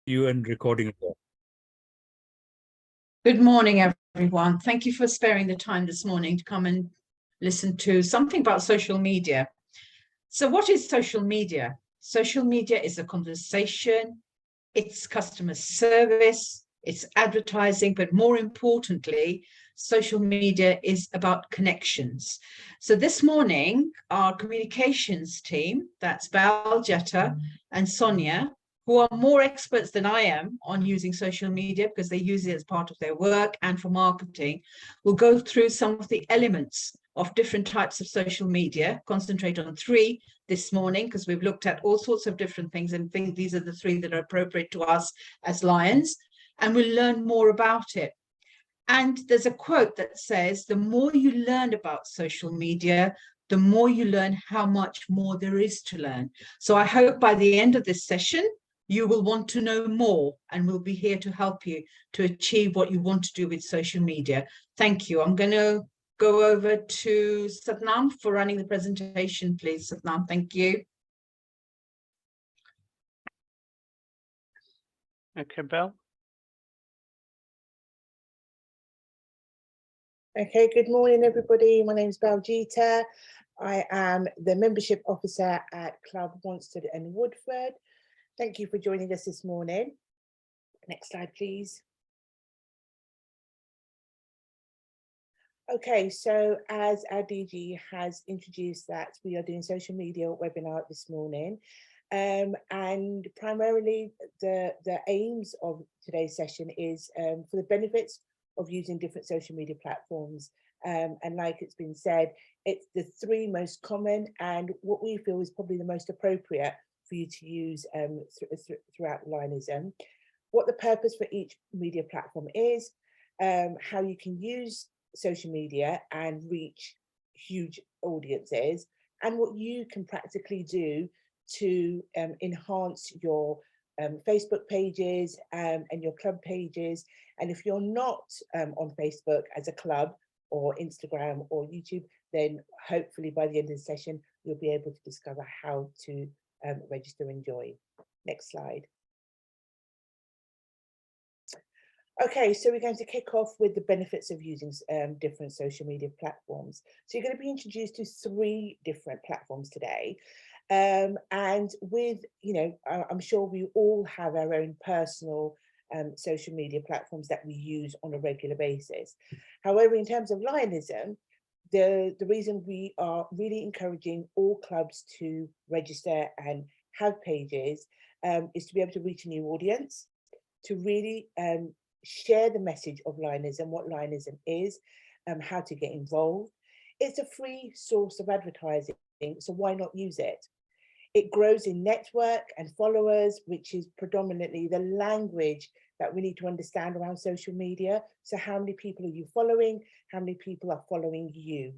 You and recording. Good morning, everyone. Thank you for sparing the time this morning to come and listen to something about social media. So what is social media? Social media is a conversation, it's customer service, it's advertising, but more importantly, social media is about connections. So this morning, our communications team, that's Val, Jetta, and Sonia, who are more experts than I am on using social media because they use it as part of their work and for marketing, will go through some of the elements of different types of social media, concentrate on 3 this morning because we've looked at all sorts of different things and think these are the 3 that are appropriate to us as Lions, and we'll learn more about it. And there's a quote that says, the more you learn about social media, the more you learn how much more there is to learn. So I hope by the end of this session, you will want to know more, and we'll be here to help you to achieve what you want to do with social media. Thank you. I'm going to go over to Satnam for running the presentation, please. Satnam, thank you. Okay, Belle. Okay, good morning, everybody. My name is Baljita. I am the membership officer at Club Wanstead and Woodford. Thank you for joining us this morning. Next slide, please. Okay, so as our DG has introduced that we are doing social media webinar this morning, and primarily the aims of today's session is for the benefits of using different social media platforms. And like it's been said, it's the 3 most common and what we feel is probably the most appropriate for you to use throughout Lionism. What the purpose for each media platform is, how you can use social media and reach huge audiences, and what you can practically do to enhance your Facebook pages and your club pages. And if you're not on Facebook as a club or Instagram or YouTube, then hopefully by the end of the session, you'll be able to discover how to register and join. Next slide. Okay, so we're going to kick off with the benefits of using different social media platforms. So you're going to be introduced to 3 different platforms today. And with, I'm sure we all have our own personal social media platforms that we use on a regular basis. However, in terms of Lionism, the reason we are really encouraging all clubs to register and have pages is to be able to reach a new audience, to really share the message of Lionism, what Lionism is, how to get involved. It's a free source of advertising, so why not use it? It grows in network and followers, which is predominantly the language that we need to understand around social media. So how many people are you following? How many people are following you?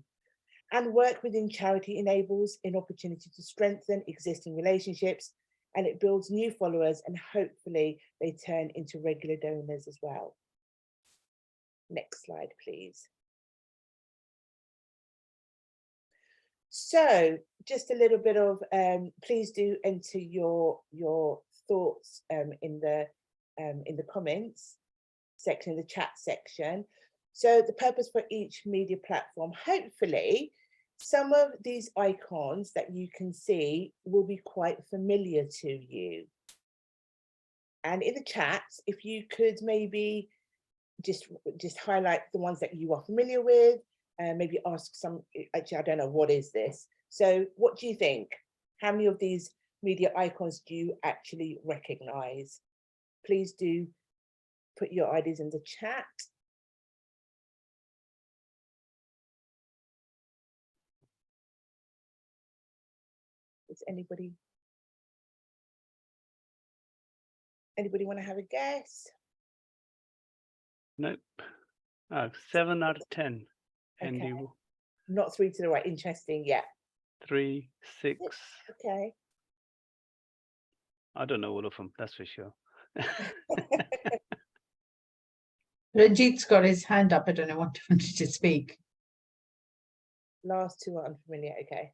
And work within charity enables an opportunity to strengthen existing relationships, and it builds new followers, and hopefully they turn into regular donors as well. Next slide, please. So just a little bit of, please do enter your thoughts in the comments section, in the chat section. So the purpose for each media platform, hopefully some of these icons that you can see will be quite familiar to you. And in the chat, if you could maybe just highlight the ones that you are familiar with, and maybe ask some, actually, I don't know, what is this? So what do you think? How many of these media icons do you actually recognize? Please do put your ideas in the chat. Does anybody want to have a guess? Nope. 7 out of 10. Okay. And Not 3 to the right. Interesting. Yeah. 3, 6. Okay. I don't know all of them, that's for sure. Ranjit's got his hand up. I don't know what wanted to speak. Last 2 are unfamiliar. Okay.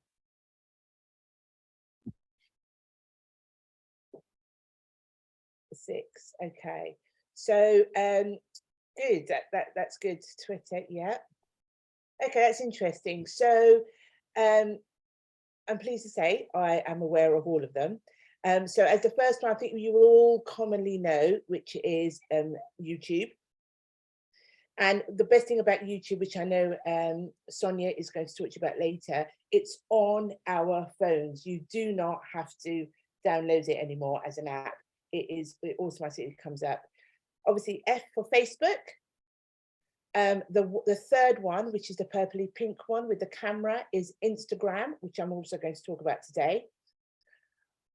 6. Okay, so good. That's good. Twitter, yeah. Okay, that's interesting. So I'm pleased to say I am aware of all of them. So as the first one, I think you will all commonly know, which is YouTube. And the best thing about YouTube, which I know Sonia is going to talk to you about later, it's on our phones. You do not have to download it anymore as an app. It automatically comes up. Obviously, F for Facebook. The third one, which is the purpley pink one with the camera, is Instagram, which I'm also going to talk about today.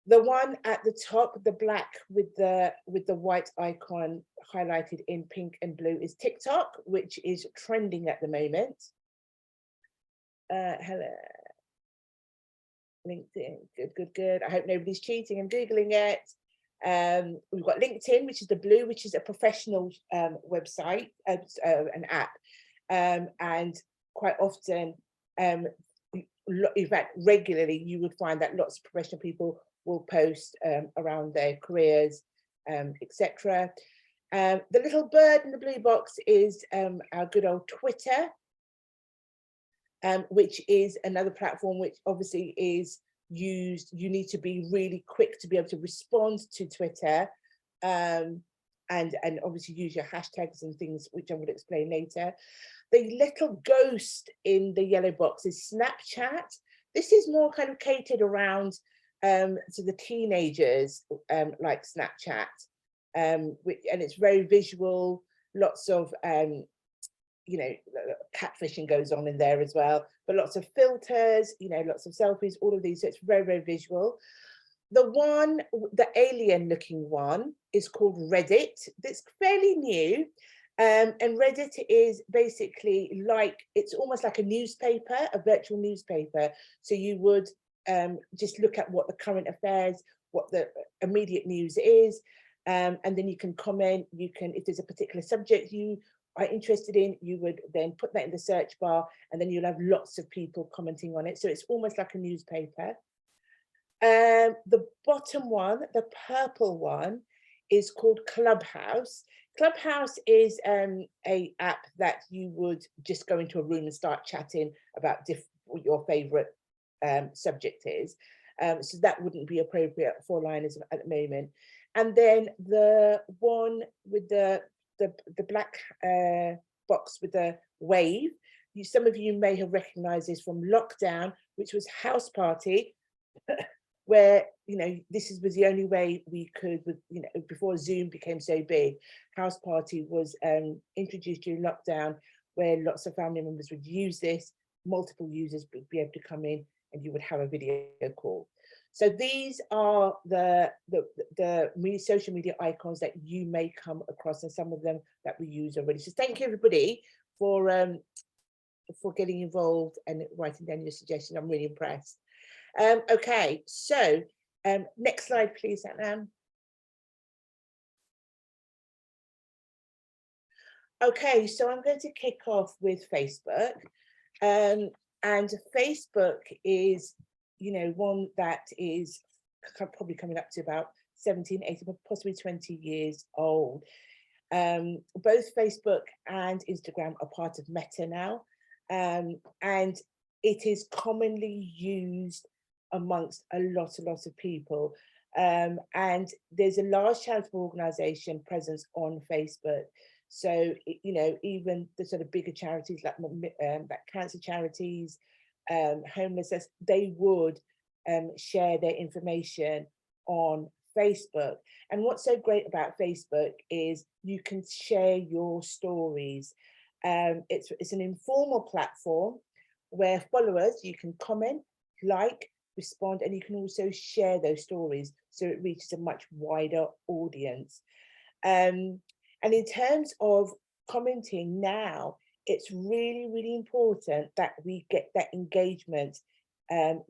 The one at the top, the black with the white icon highlighted in pink and blue, is TikTok, which is trending at the moment. Hello. LinkedIn, good. I hope nobody's cheating and Googling it. We've got LinkedIn, which is the blue, which is a professional website, an app. And quite often, in fact, regularly, you would find that lots of professional people will post around their careers, etc. The little bird in the blue box is our good old Twitter, which is another platform which obviously is used. You need to be really quick to be able to respond to Twitter, and obviously use your hashtags and things, which I will explain later. The little ghost in the yellow box is Snapchat. This is more kind of catered around to the teenagers, like Snapchat, and it's very visual, lots of catfishing goes on in there as well, but lots of filters, lots of selfies, all of these, so it's very, very visual. The alien looking one is called Reddit. That's fairly new, and Reddit is basically it's almost like a newspaper, a virtual newspaper. So you would just look at what the current affairs, what the immediate news is, and then you can comment. You can, if there's a particular subject you are interested in, you would then put that in the search bar, and then you'll have lots of people commenting on it. So it's almost like a newspaper. The bottom one, the purple one, is called Clubhouse. Clubhouse is a app that you would just go into a room and start chatting about what your favorite subject is. So that wouldn't be appropriate for liners at the moment. And then the one with the black box with the wave, some of you may have recognized this from lockdown, which was House Party, where this was the only way we could, before Zoom became so big. House Party was introduced during lockdown, where lots of family members would use this. Multiple users would be able to come in, and you would have a video call. So these are the social media icons that you may come across, and some of them that we use already. So thank you everybody for getting involved and writing down your suggestions. I'm really impressed. Okay, so next slide, please, Satnam. Okay, so I'm going to kick off with Facebook, and Facebook is, one that is probably coming up to about 17, 18, possibly 20 years old. Both Facebook and Instagram are part of Meta now, and it is commonly used amongst a lot of people. And there's a large charitable organisation presence on Facebook. So, even the sort of bigger charities like cancer charities, homelessness, they would share their information on Facebook. And what's so great about Facebook is you can share your stories. It's an informal platform where followers, you can comment, like, respond, and you can also share those stories, so it reaches a much wider audience. And in terms of commenting now, it's really, really important that we get that engagement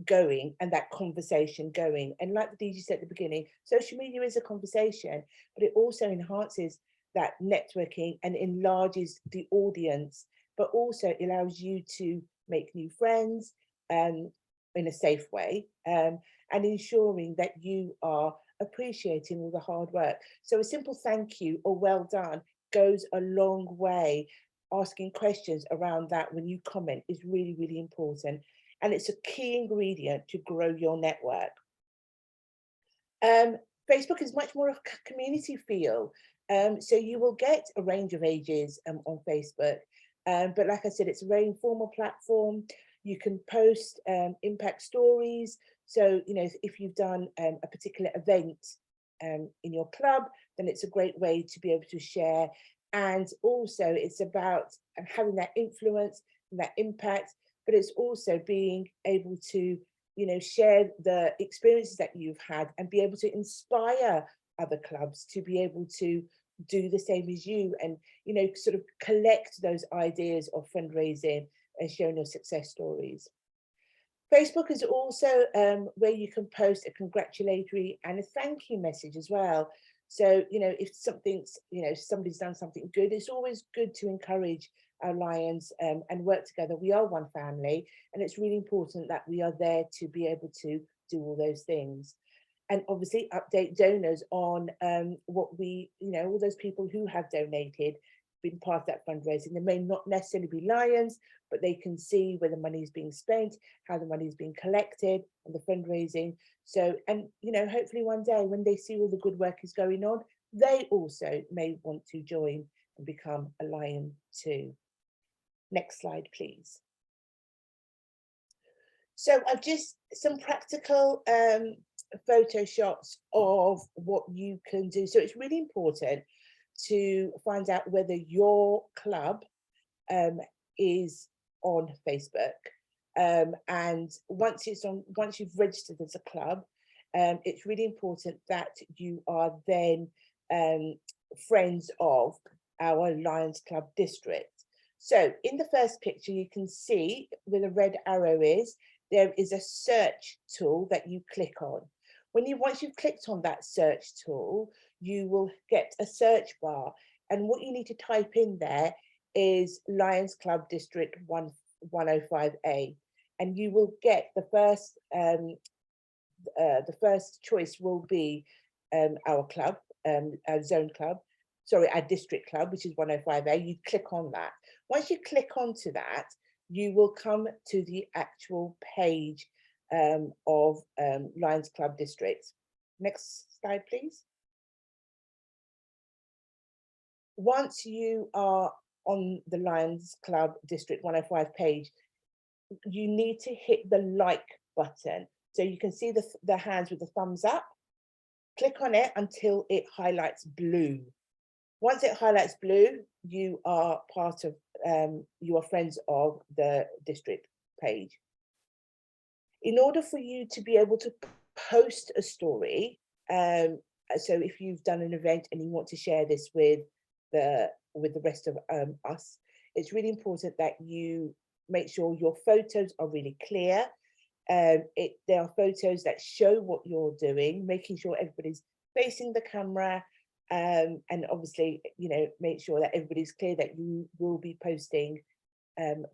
going and that conversation going. And like the DG said at the beginning, social media is a conversation, but it also enhances that networking and enlarges the audience, but also allows you to make new friends in a safe way, and ensuring that you are appreciating all the hard work. So a simple thank you or well done goes a long way. Asking questions around that when you comment is really, really important. And it's a key ingredient to grow your network. Facebook is much more of a community feel. So you will get a range of ages on Facebook. But like I said, it's a very informal platform. You can post impact stories. So, you know, if you've done a particular event in your club, then it's a great way to be able to share. And also it's about having that influence and that impact, but it's also being able to, you know, share the experiences that you've had and be able to inspire other clubs to be able to do the same as you, and, you know, sort of collect those ideas of fundraising and sharing your success stories. Facebook is also where you can post a congratulatory and a thank you message as well. So, you know, if something's, you know, somebody's done something good, it's always good to encourage our Lions and work together. We are one family, and it's really important that we are there to be able to do all those things. And obviously update donors on what we, you know, all those people who have donated, been part of that fundraising. They may not necessarily be Lions, but they can see where the money is being spent, how the money is being collected, and the fundraising. So, and, you know, hopefully one day when they see all the good work is going on, they also may want to join and become a Lion too. Next slide, please. So I've just some practical photo shots of what you can do. So it's really important to find out whether your club is on Facebook. And once you've registered as a club, it's really important that you are then friends of our Lions Club district. So in the first picture, you can see where the red arrow is, there is a search tool that you click on. Once you've clicked on that search tool, you will get a search bar. And what you need to type in there is Lions Club District 105A. And you will get the first choice will be our club, our zone club, sorry, our district club, which is 105A. You click on that. Once you click onto that, you will come to the actual page of Lions Club District. Next slide, please. Once you are on the Lions Club District 105 page, you need to hit the like button. So you can see the hands with the thumbs up. Click on it until it highlights blue. Once it highlights blue, you are part of, you are friends of the district page. In order for you to be able to post a story, so if you've done an event and you want to share this with the rest of us, it's really important that you make sure your photos are really clear. There are photos that show what you're doing, making sure everybody's facing the camera, and obviously, you know, make sure that everybody's clear that you will be posting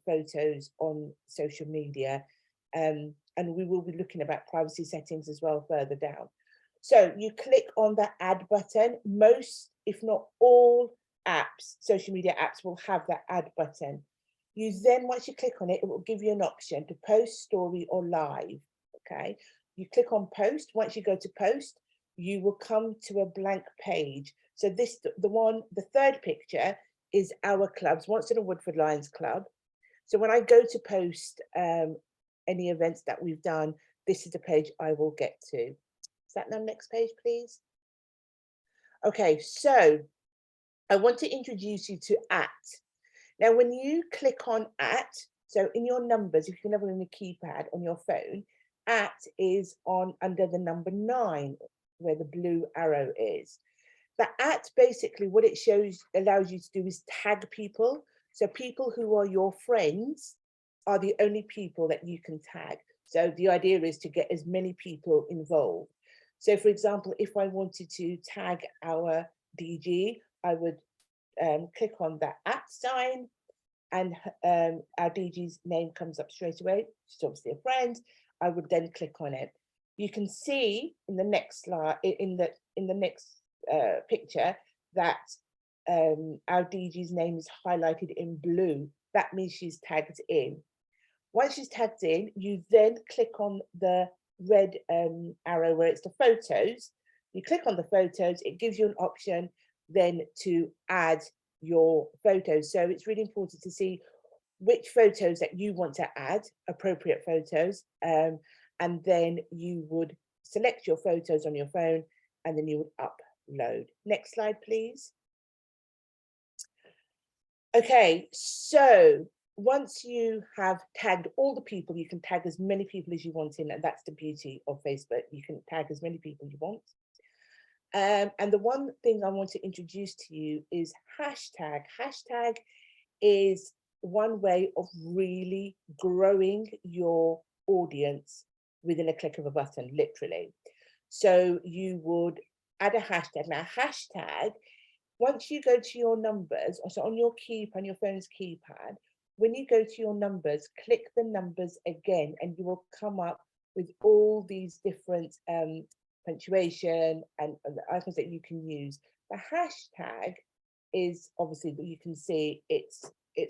photos on social media. And we will be looking about privacy settings as well further down. So you click on the add button. Most, if not all apps, social media apps will have that add button. You then, once you click on it, it will give you an option to post, story, or live. Okay, you click on post. Once you go to post, you will come to a blank page. So this, the third picture is our clubs, Wanstead and Woodford Lions Club. So when I go to post any events that we've done, this is the page I will get to. Is that the next page, please? Okay, so I want to introduce you to @. Now, when you click on @, so in your numbers, if you can have it on the keypad on your phone, is on under the number 9, where the blue arrow is. The basically what it allows you to do is tag people. So people who are your friends are the only people that you can tag. So the idea is to get as many people involved. So for example, if I wanted to tag our DG, I would click on that @ and our DG's name comes up straight away. She's obviously a friend. I would then click on it. You can see in the next slide, in the next picture, that our DG's name is highlighted in blue. That means she's tagged in. Once she's tagged in, you then click on the red arrow where it's the photos. You click on the photos, it gives you an option then to add your photos. So it's really important to see which photos that you want to add, appropriate photos, and then you would select your photos on your phone and then you would upload. Next slide, please. Okay, so once you have tagged all the people, you can tag as many people as you want in, and that's the beauty of Facebook. You can tag as many people you want. And the one thing I want to introduce to you is hashtag. Hashtag is one way of really growing your audience within a click of a button, literally. So you would add a hashtag. Now, hashtag, once you go to your numbers, so on your keypad, on your phone's keypad, when you go to your numbers, click the numbers again, and you will come up with all these different punctuation and icons that you can use. The hashtag is obviously, you can see it's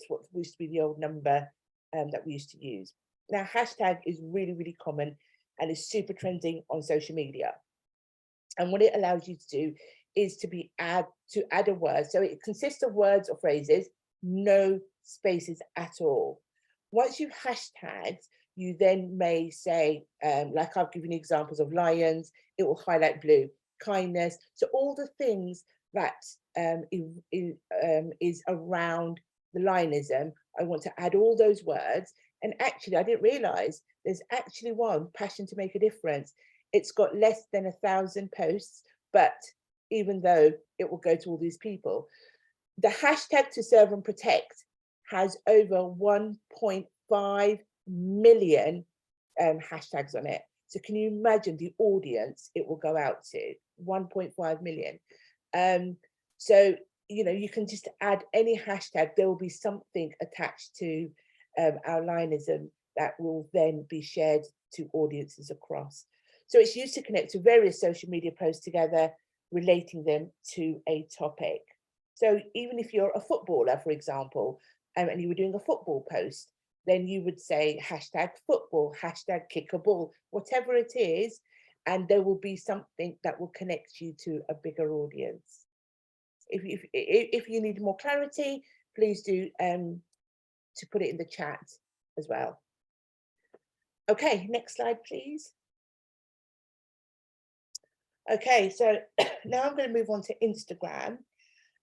what used to be the old number that we used to use. Now, hashtag is really, really common and is super trending on social media. And what it allows you to do is to add a word. So it consists of words or phrases, no spaces at all. Once you've hashtagged, you then may say, like I've given examples of lions, it will highlight blue, kindness. So all the things that is around the lionism, I want to add all those words. And actually, I didn't realize there's actually one, Passion to Make a Difference. It's got less than 1,000 posts, but even though it will go to all these people, the hashtag To Serve and Protect has over 1.5 million hashtags on it. So can you imagine the audience it will go out to? 1.5 million. So, you know, you can just add any hashtag, there will be something attached to our lionism that will then be shared to audiences across. So it's used to connect to various social media posts together, relating them to a topic. So even if you're a footballer, for example, and you were doing a football post, then you would say hashtag football, hashtag kick a ball, whatever it is, and there will be something that will connect you to a bigger audience. If you need more clarity, please do to put it in the chat as well. Okay, next slide, please. Okay, so now I'm going to move on to Instagram.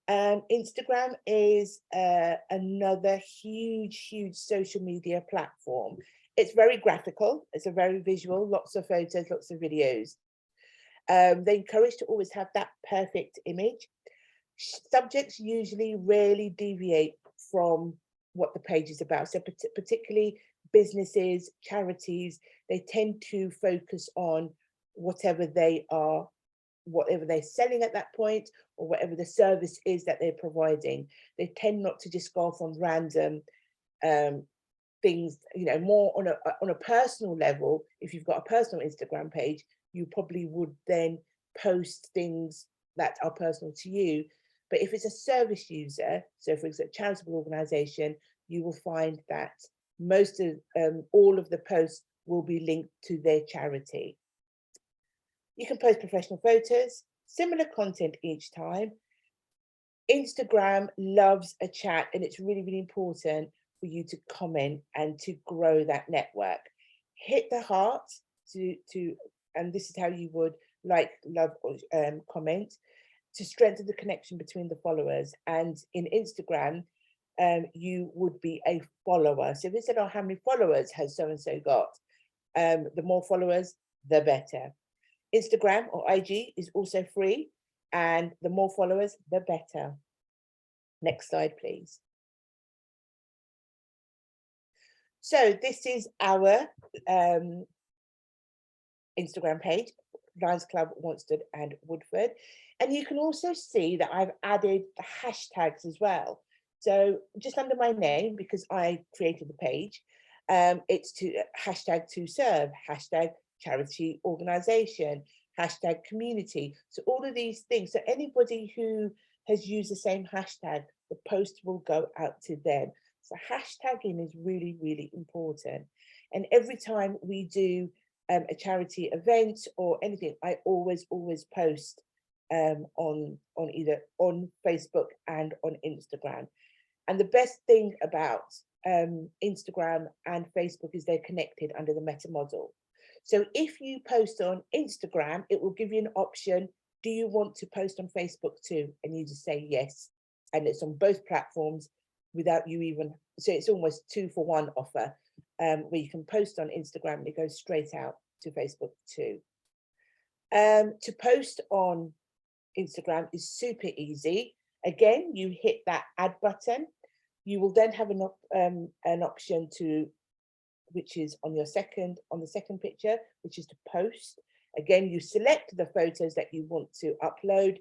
Instagram is another huge social media platform. It's very graphical, it's a very visual, lots of photos, lots of videos. They encourage to always have that perfect image. Subjects usually rarely deviate from what the page is about. So particularly businesses, charities, they tend to focus on whatever they're selling at that point, or whatever the service is that they're providing. They tend not to just go off on random things, you know, more on a personal level. If you've got a personal Instagram page, you probably would then post things that are personal to you. But if it's a service user, so for example, a charitable organization, you will find that most of all of the posts will be linked to their charity. You can post professional photos, similar content each time. Instagram loves a chat, and it's really important for you to comment and to grow that network. Hit the heart and this is how you would like, love, or comment to strengthen the connection between the followers. And in Instagram, you would be a follower. So if it said, oh, how many followers has so-and-so got? The more followers, the better. Instagram or IG is also free, and the more followers, the better. Next slide, please. So this is our Instagram page, Lions Club Wanstead and Woodford. And you can also see that I've added the hashtags as well. So just under my name, because I created the page, it's to hashtag To Serve, hashtag charity organization, hashtag community. So all of these things. So anybody who has used the same hashtag, the post will go out to them. So hashtagging is really, really important. And every time we do a charity event or anything, I always post on either on Facebook and on Instagram. And the best thing about Instagram and Facebook is they're connected under the meta model. So if you post on Instagram, it will give you an option. Do you want to post on Facebook too? And you just say yes. And it's on both platforms without you even, so it's almost 2-for-1 offer, where you can post on Instagram and it goes straight out to Facebook too. To post on Instagram is super easy. Again, you hit that add button. You will then have an option to, which is on the second picture, which is to post. Again, you select the photos that you want to upload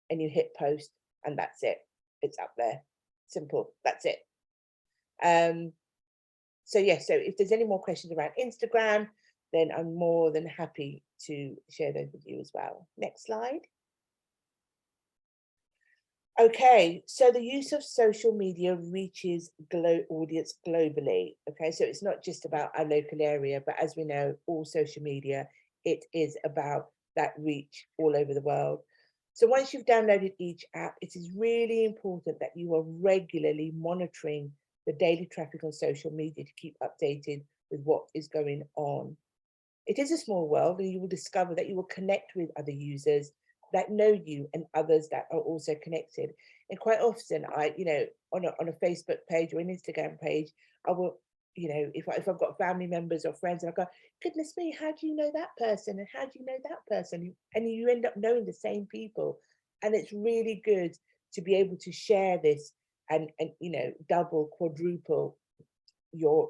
and you hit post, and that's it. It's up there. Simple. That's it. So yes, so if there's any more questions around Instagram, then I'm more than happy to share those with you as well. Next slide. Okay, so the use of social media reaches audience globally. Okay, so it's not just about our local area, but as we know, all social media, it is about that reach all over the world. So once you've downloaded each app, it is really important that you are regularly monitoring the daily traffic on social media to keep updated with what is going on. It is a small world, and you will discover that you will connect with other users that know you and others that are also connected. And quite often, on a Facebook page or an Instagram page, I will, if I've got family members or friends, and I go, goodness me, how do you know that person? And how do you know that person? And you end up knowing the same people. And it's really good to be able to share this and double, quadruple your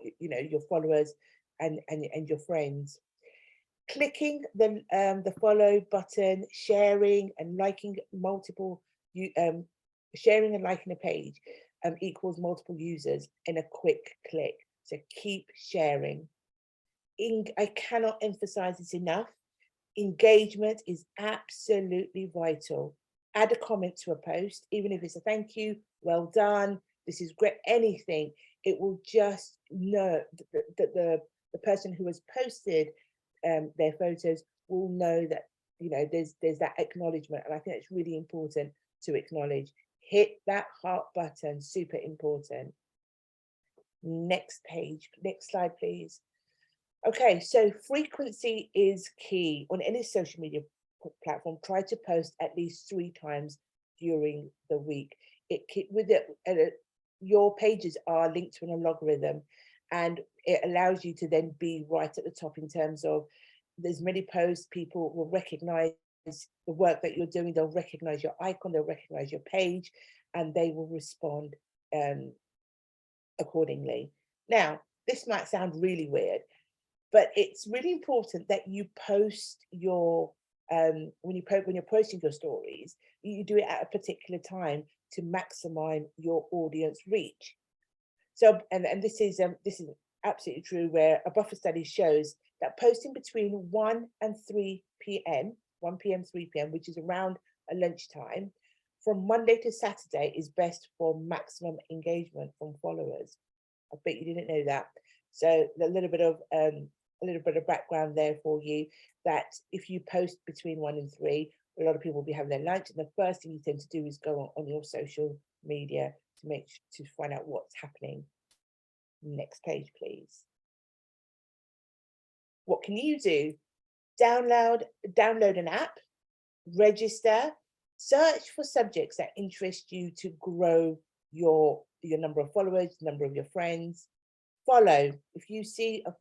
followers and your friends. Clicking the follow button, sharing and liking sharing and liking a page equals multiple users in a quick click. So keep sharing. I cannot emphasize this enough. Engagement is absolutely vital. Add a comment to a post, even if it's a thank you, well done, this is great, anything. It will just know that the person who has posted their photos will know that there's that acknowledgement, and I think it's really important to acknowledge. Hit that heart button, super important. Next page, next slide, please. Okay, so frequency is key on any social media platform. Try to post at least 3 times during the week. Your pages are linked to an algorithm, and it allows you to then be right at the top in terms of there's many posts, people will recognize the work that you're doing, they'll recognize your icon, they'll recognize your page, and they will respond accordingly. Now, this might sound really weird, but it's really important that you post your when you're posting your stories, you do it at a particular time to maximize your audience reach. So, and this is absolutely true, where a Buffer study shows that posting between 1 and 3 p.m., 1 p.m., 3 p.m., which is around a lunchtime, from Monday to Saturday is best for maximum engagement from followers. I bet you didn't know that. So a little bit of background there for you, that if you post between 1 and 3, a lot of people will be having their lunch, and the first thing you tend to do is go on your social media to find out what's happening. Next page, please. What can you do? Download an app, register, search for subjects that interest you to grow your number of followers, number of your friends. Follow. If you see a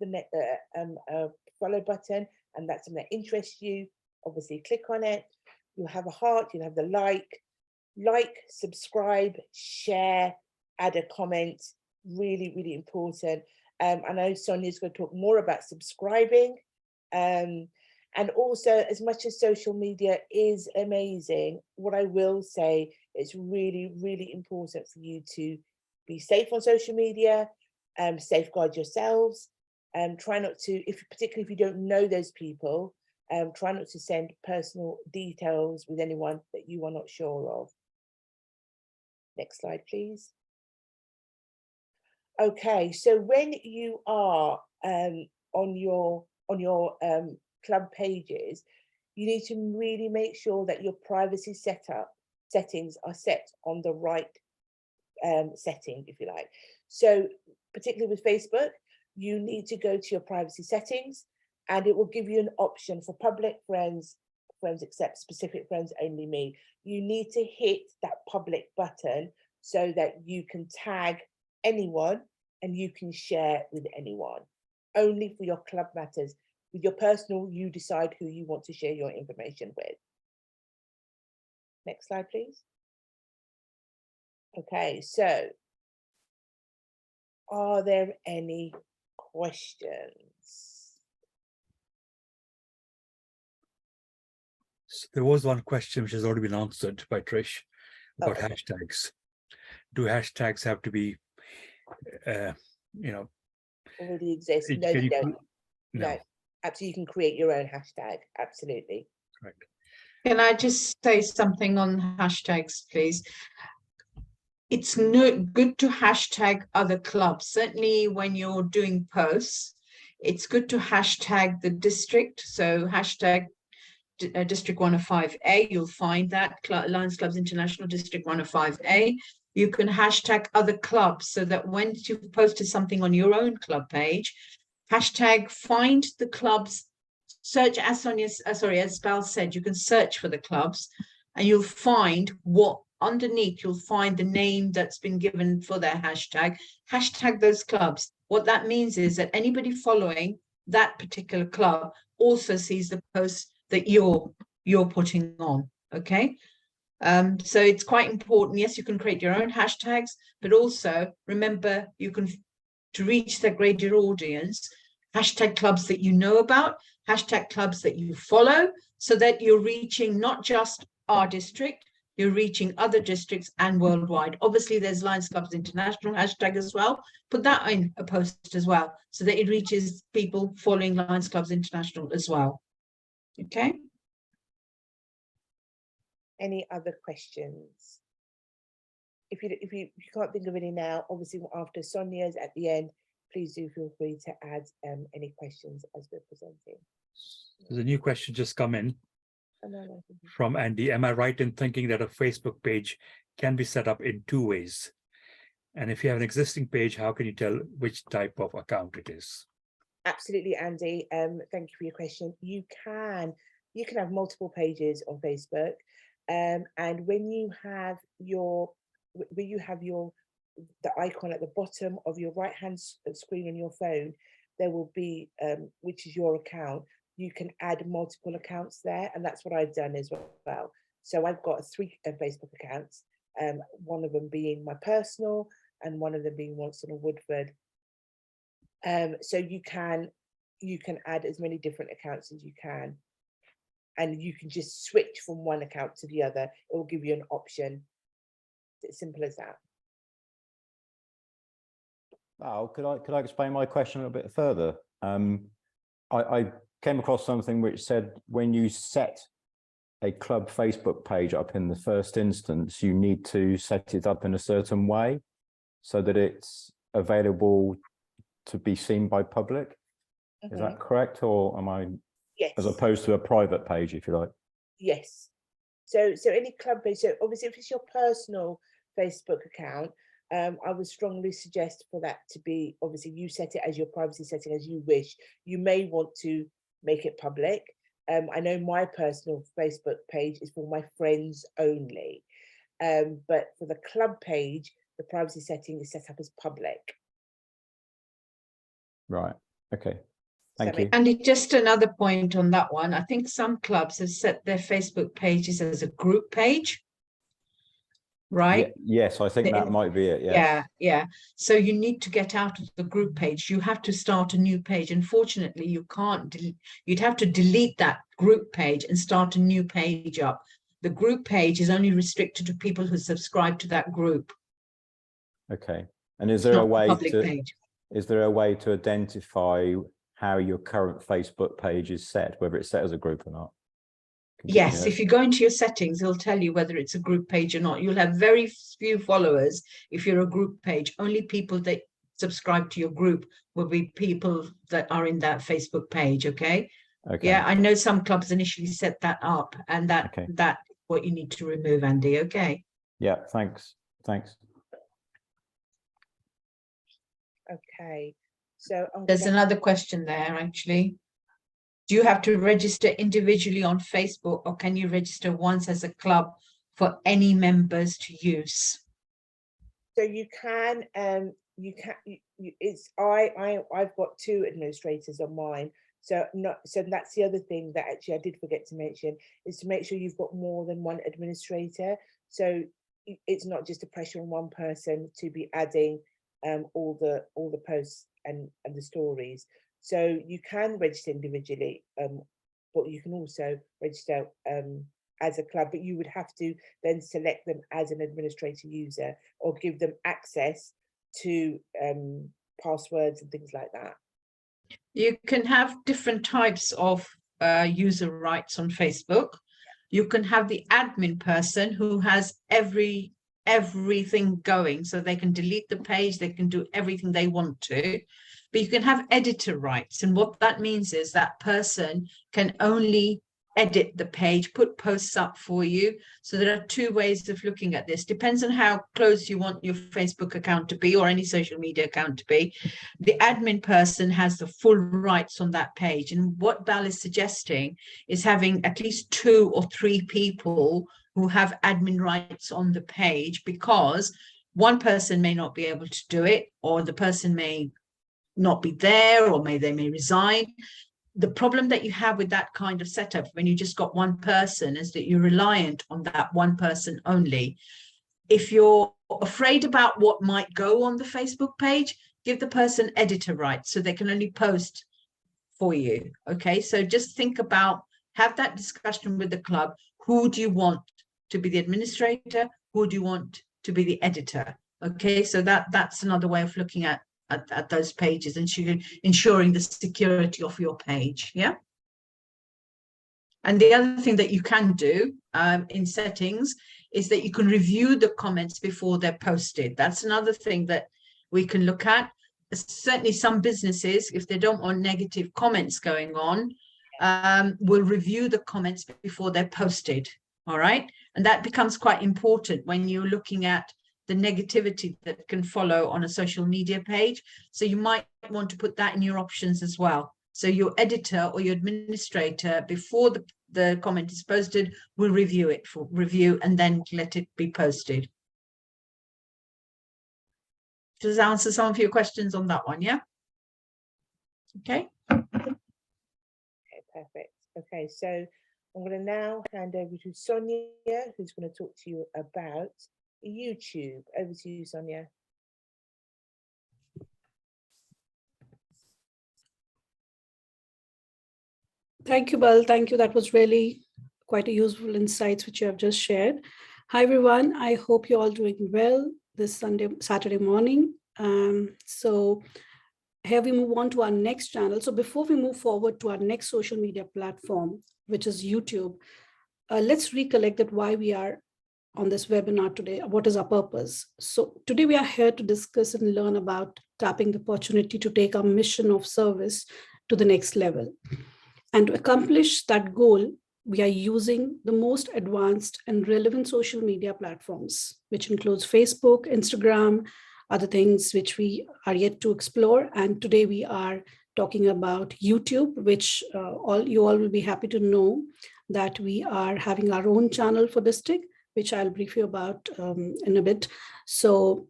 follow button and that's something that interests you, obviously click on it. You'll have a heart, you'll have the like, subscribe, share, add a comment. Really, really important. I know Sonia's going to talk more about subscribing. And also, as much as social media is amazing, what I will say, it's really, really important for you to be safe on social media, safeguard yourselves, Try not to, particularly if you don't know those people, try not to send personal details with anyone that you are not sure of. Next slide, please. Okay, so when you are on your club pages, you need to really make sure that your privacy settings are set on the right setting, if you like. So particularly with Facebook, you need to go to your privacy settings, and it will give you an option for public, friends accept, specific friends, only me. You need to hit that public button so that you can tag anyone and you can share with anyone. Only for your club matters. With your personal, you decide who you want to share your information with. Next slide, please. Okay, so are there any questions? So there was one question which has already been answered by Trish about hashtags. Do hashtags have to be, already exist? No, they don't. No, absolutely. You can create your own hashtag. Absolutely. Correct. Can I just say something on hashtags, please? It's good to hashtag other clubs. Certainly when you're doing posts, it's good to hashtag the district. So hashtag District 105A, you'll find that Lions Clubs International District 105A. You can hashtag other clubs so that when you've posted something on your own club page, hashtag find the clubs, search as Val said, you can search for the clubs and you'll find what underneath, you'll find the name that's been given for their hashtag. Hashtag those clubs. What that means is that anybody following that particular club also sees the posts that you're putting on. Okay. So it's quite important. Yes, you can create your own hashtags, but also remember you can, to reach the greater audience, hashtag clubs that you know about, hashtag clubs that you follow, so that you're reaching not just our district, you're reaching other districts and worldwide. Obviously, there's Lions Clubs International hashtag as well. Put that in a post as well, so that it reaches people following Lions Clubs International as well. Okay. Any other questions? If you can't think of any now, obviously after Sonia's at the end, please do feel free to add any questions as we're presenting. There's a new question just come in from Andy. Am I right in thinking that a Facebook page can be set up in two ways? And if you have an existing page, how can you tell which type of account it is? Absolutely, Andy. Thank you for your question. You can have multiple pages on Facebook, and when you have the icon at the bottom of your right hand screen on your phone, there will be which is your account. You can add multiple accounts there, and that's what I've done as well. So I've got 3 Facebook accounts, one of them being my personal and one of them being Wonston and Woodford. So you can add as many different accounts as you can, and you can just switch from one account to the other. It will give you an option. It's as simple as that. Oh, could I explain my question a little bit further? I came across something which said when you set a club Facebook page up in the first instance, you need to set it up in a certain way so that it's available to be seen by public. Is that correct, or am I? Yes. As opposed to a private page, if you like. Yes. So any club page. So obviously, if it's your personal Facebook account, I would strongly suggest for that to be, obviously, you set it as your privacy setting as you wish. You may want to make it public. I know my personal Facebook page is for my friends only, but for the club page, the privacy setting is set up as public. Right. Okay. Thank you. And just another point on that one. I think some clubs have set their Facebook pages as a group page, right? Yes, I think that might be it. Yes. Yeah. So you need to get out of the group page. You have to start a new page. Unfortunately, you can't. You'd have to delete that group page and start a new page up. The group page is only restricted to people who subscribe to that group. Okay. And is there a way public to? Page. is there a way to identify how your current Facebook page is set, whether it's set as a group or not? Yes, if you go into your settings, it'll tell you whether it's a group page or not. You'll have very few followers if you're a group page. Only people that subscribe to your group will be people that are in that Facebook page. Okay. Okay. Yeah, I know some clubs initially set that up, and that Okay. that what you need to remove, Andy. Okay. Yeah, thanks. Thanks. Okay, so There's another question there, actually. Do you have to register individually on Facebook, or can you register once as a club for any members to use? So you can, I've got 2 administrators on mine. So that's the other thing that actually I did forget to mention, is to make sure you've got more than 1 administrator. So it's not just a pressure on one person to be adding all the posts and the stories. So you can register individually, but you can also register as a club, but you would have to then select them as an administrator user or give them access to passwords and things like that. You can have different types of user rights on Facebook. You can have the admin person who has everything going, so they can delete the page, they can do everything they want to. But you can have editor rights, and what that means is that person can only edit the page, put posts up for you. So there are 2 ways of looking at this. Depends on how close you want your Facebook account to be, or any social media account to be. The admin person has the full rights on that page, and what Val is suggesting is having at least 2 or 3 people who have admin rights on the page, because one person may not be able to do it, or the person may not be there, or they may resign. The problem that you have with that kind of setup, when you just got one person, is that you're reliant on that one person only. If you're afraid about what might go on the Facebook page, give the person editor rights, so they can only post for you. Okay, so just think about, have that discussion with the club. Who do you want to be the administrator? Who do you want to be the editor? Okay, so that's another way of looking at those pages, and ensuring the security of your page. Yeah. And the other thing that you can do in settings is that you can review the comments before they're posted. That's another thing that we can look at. Certainly some businesses, if they don't want negative comments going on, will review the comments before they're posted. All right. And that becomes quite important when you're looking at the negativity that can follow on a social media page. So you might want to put that in your options as well. So your editor or your administrator, before the comment is posted, will review it for review and then let it be posted. Does that answer some of your questions on that one? Yeah. Okay. Okay, perfect. Okay, so I'm going to now hand over to Sonia, who's going to talk to you about YouTube. Over to you, Sonia. Thank you, Bal. Thank you. That was really quite a useful insights which you have just shared. Hi, everyone. I hope you're all doing well this Saturday morning. So here we move on to our next channel. So before we move forward to our next social media platform, which is YouTube, let's recollect that why we are on this webinar today. What is our purpose? So today we are here to discuss and learn about tapping the opportunity to take our mission of service to the next level. And to accomplish that goal, we are using the most advanced and relevant social media platforms, which includes Facebook, Instagram, other things which we are yet to explore. And today we are talking about YouTube, which you all will be happy to know that we are having our own channel for this TIG, which I'll brief you about in a bit. So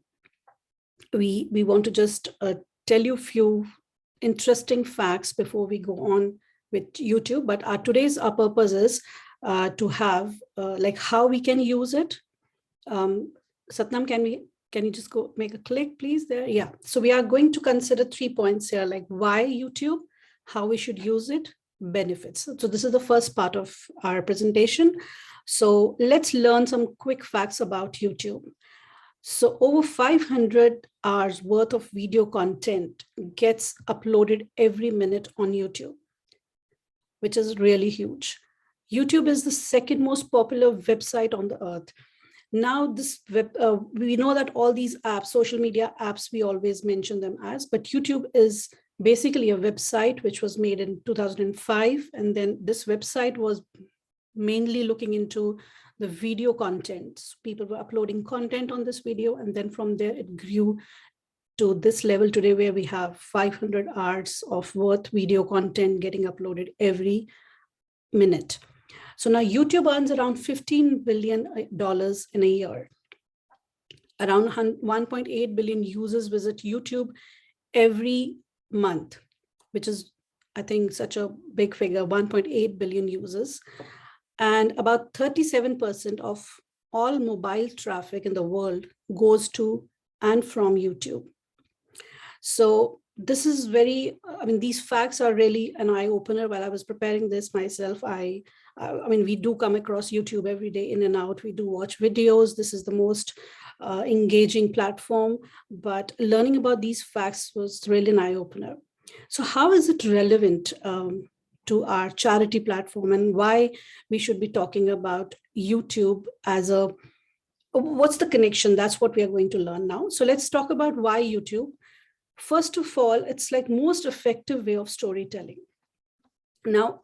we want to just tell you a few interesting facts before we go on with YouTube. But our purpose is to have like how we can use it. Satnam, can you just go make a click, please, there? Yeah. So we are going to consider 3 points here, like why YouTube, how we should use it, benefits. So this is the first part of our presentation. So let's learn some quick facts about YouTube. So over 500 hours worth of video content gets uploaded every minute on YouTube, which is really huge. YouTube is the second most popular website on the earth. Now we know that all these apps, social media apps, we always mention them as, but YouTube is basically a website which was made in 2005. And then this website was mainly looking into the video content. People were uploading content on this video. And then from there, it grew to this level today, where we have 500 hours of worth video content getting uploaded every minute. So now YouTube earns around $15 billion in a year. Around 1.8 billion users visit YouTube every month, which is, I think, such a big figure, 1.8 billion users. And about 37% of all mobile traffic in the world goes to and from YouTube. So this is very, I mean, these facts are really an eye-opener. While I was preparing this myself, I mean, we do come across YouTube every day in and out. We do watch videos. This is the most engaging platform, but learning about these facts was really an eye-opener. So how is it relevant to our charity platform, and why we should be talking about YouTube as a, what's the connection? That's what we are going to learn now. So let's talk about why YouTube. First of all, it's like most effective way of storytelling. Now,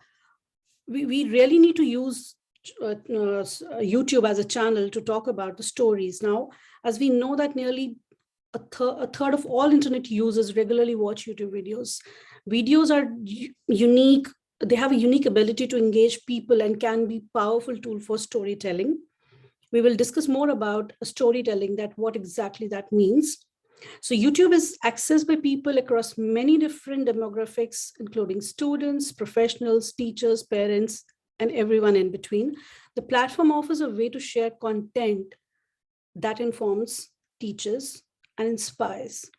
we really need to use YouTube as a channel to talk about the stories. Now, as we know that nearly a third of all internet users regularly watch YouTube videos. Videos are unique. They have a unique ability to engage people and can be a powerful tool for storytelling. We will discuss more about storytelling, that what exactly that means. So YouTube is accessed by people across many different demographics, including students, professionals, teachers, parents, and everyone in between. The platform offers a way to share content that informs, teaches, and inspires,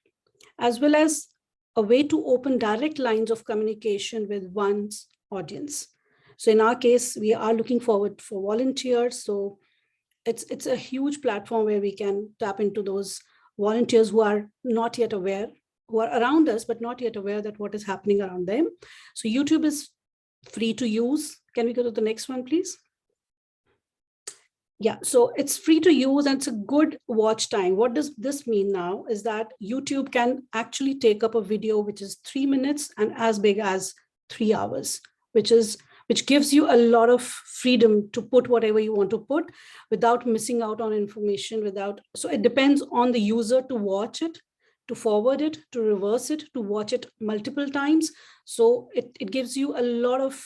as well as a way to open direct lines of communication with one's audience. So in our case, we are looking forward for volunteers. So it's a huge platform where we can tap into those volunteers who are not yet aware, who are around us, but not yet aware that what is happening around them. So YouTube is free to use. Can we go to the next one, please? Yeah, so it's free to use and it's a good watch time. What does this mean now is that YouTube can actually take up a video which is 3 minutes and as big as 3 hours, which gives you a lot of freedom to put whatever you want to put without missing out on information, so it depends on the user to watch it, to forward it, to reverse it, to watch it multiple times. So it gives you a lot of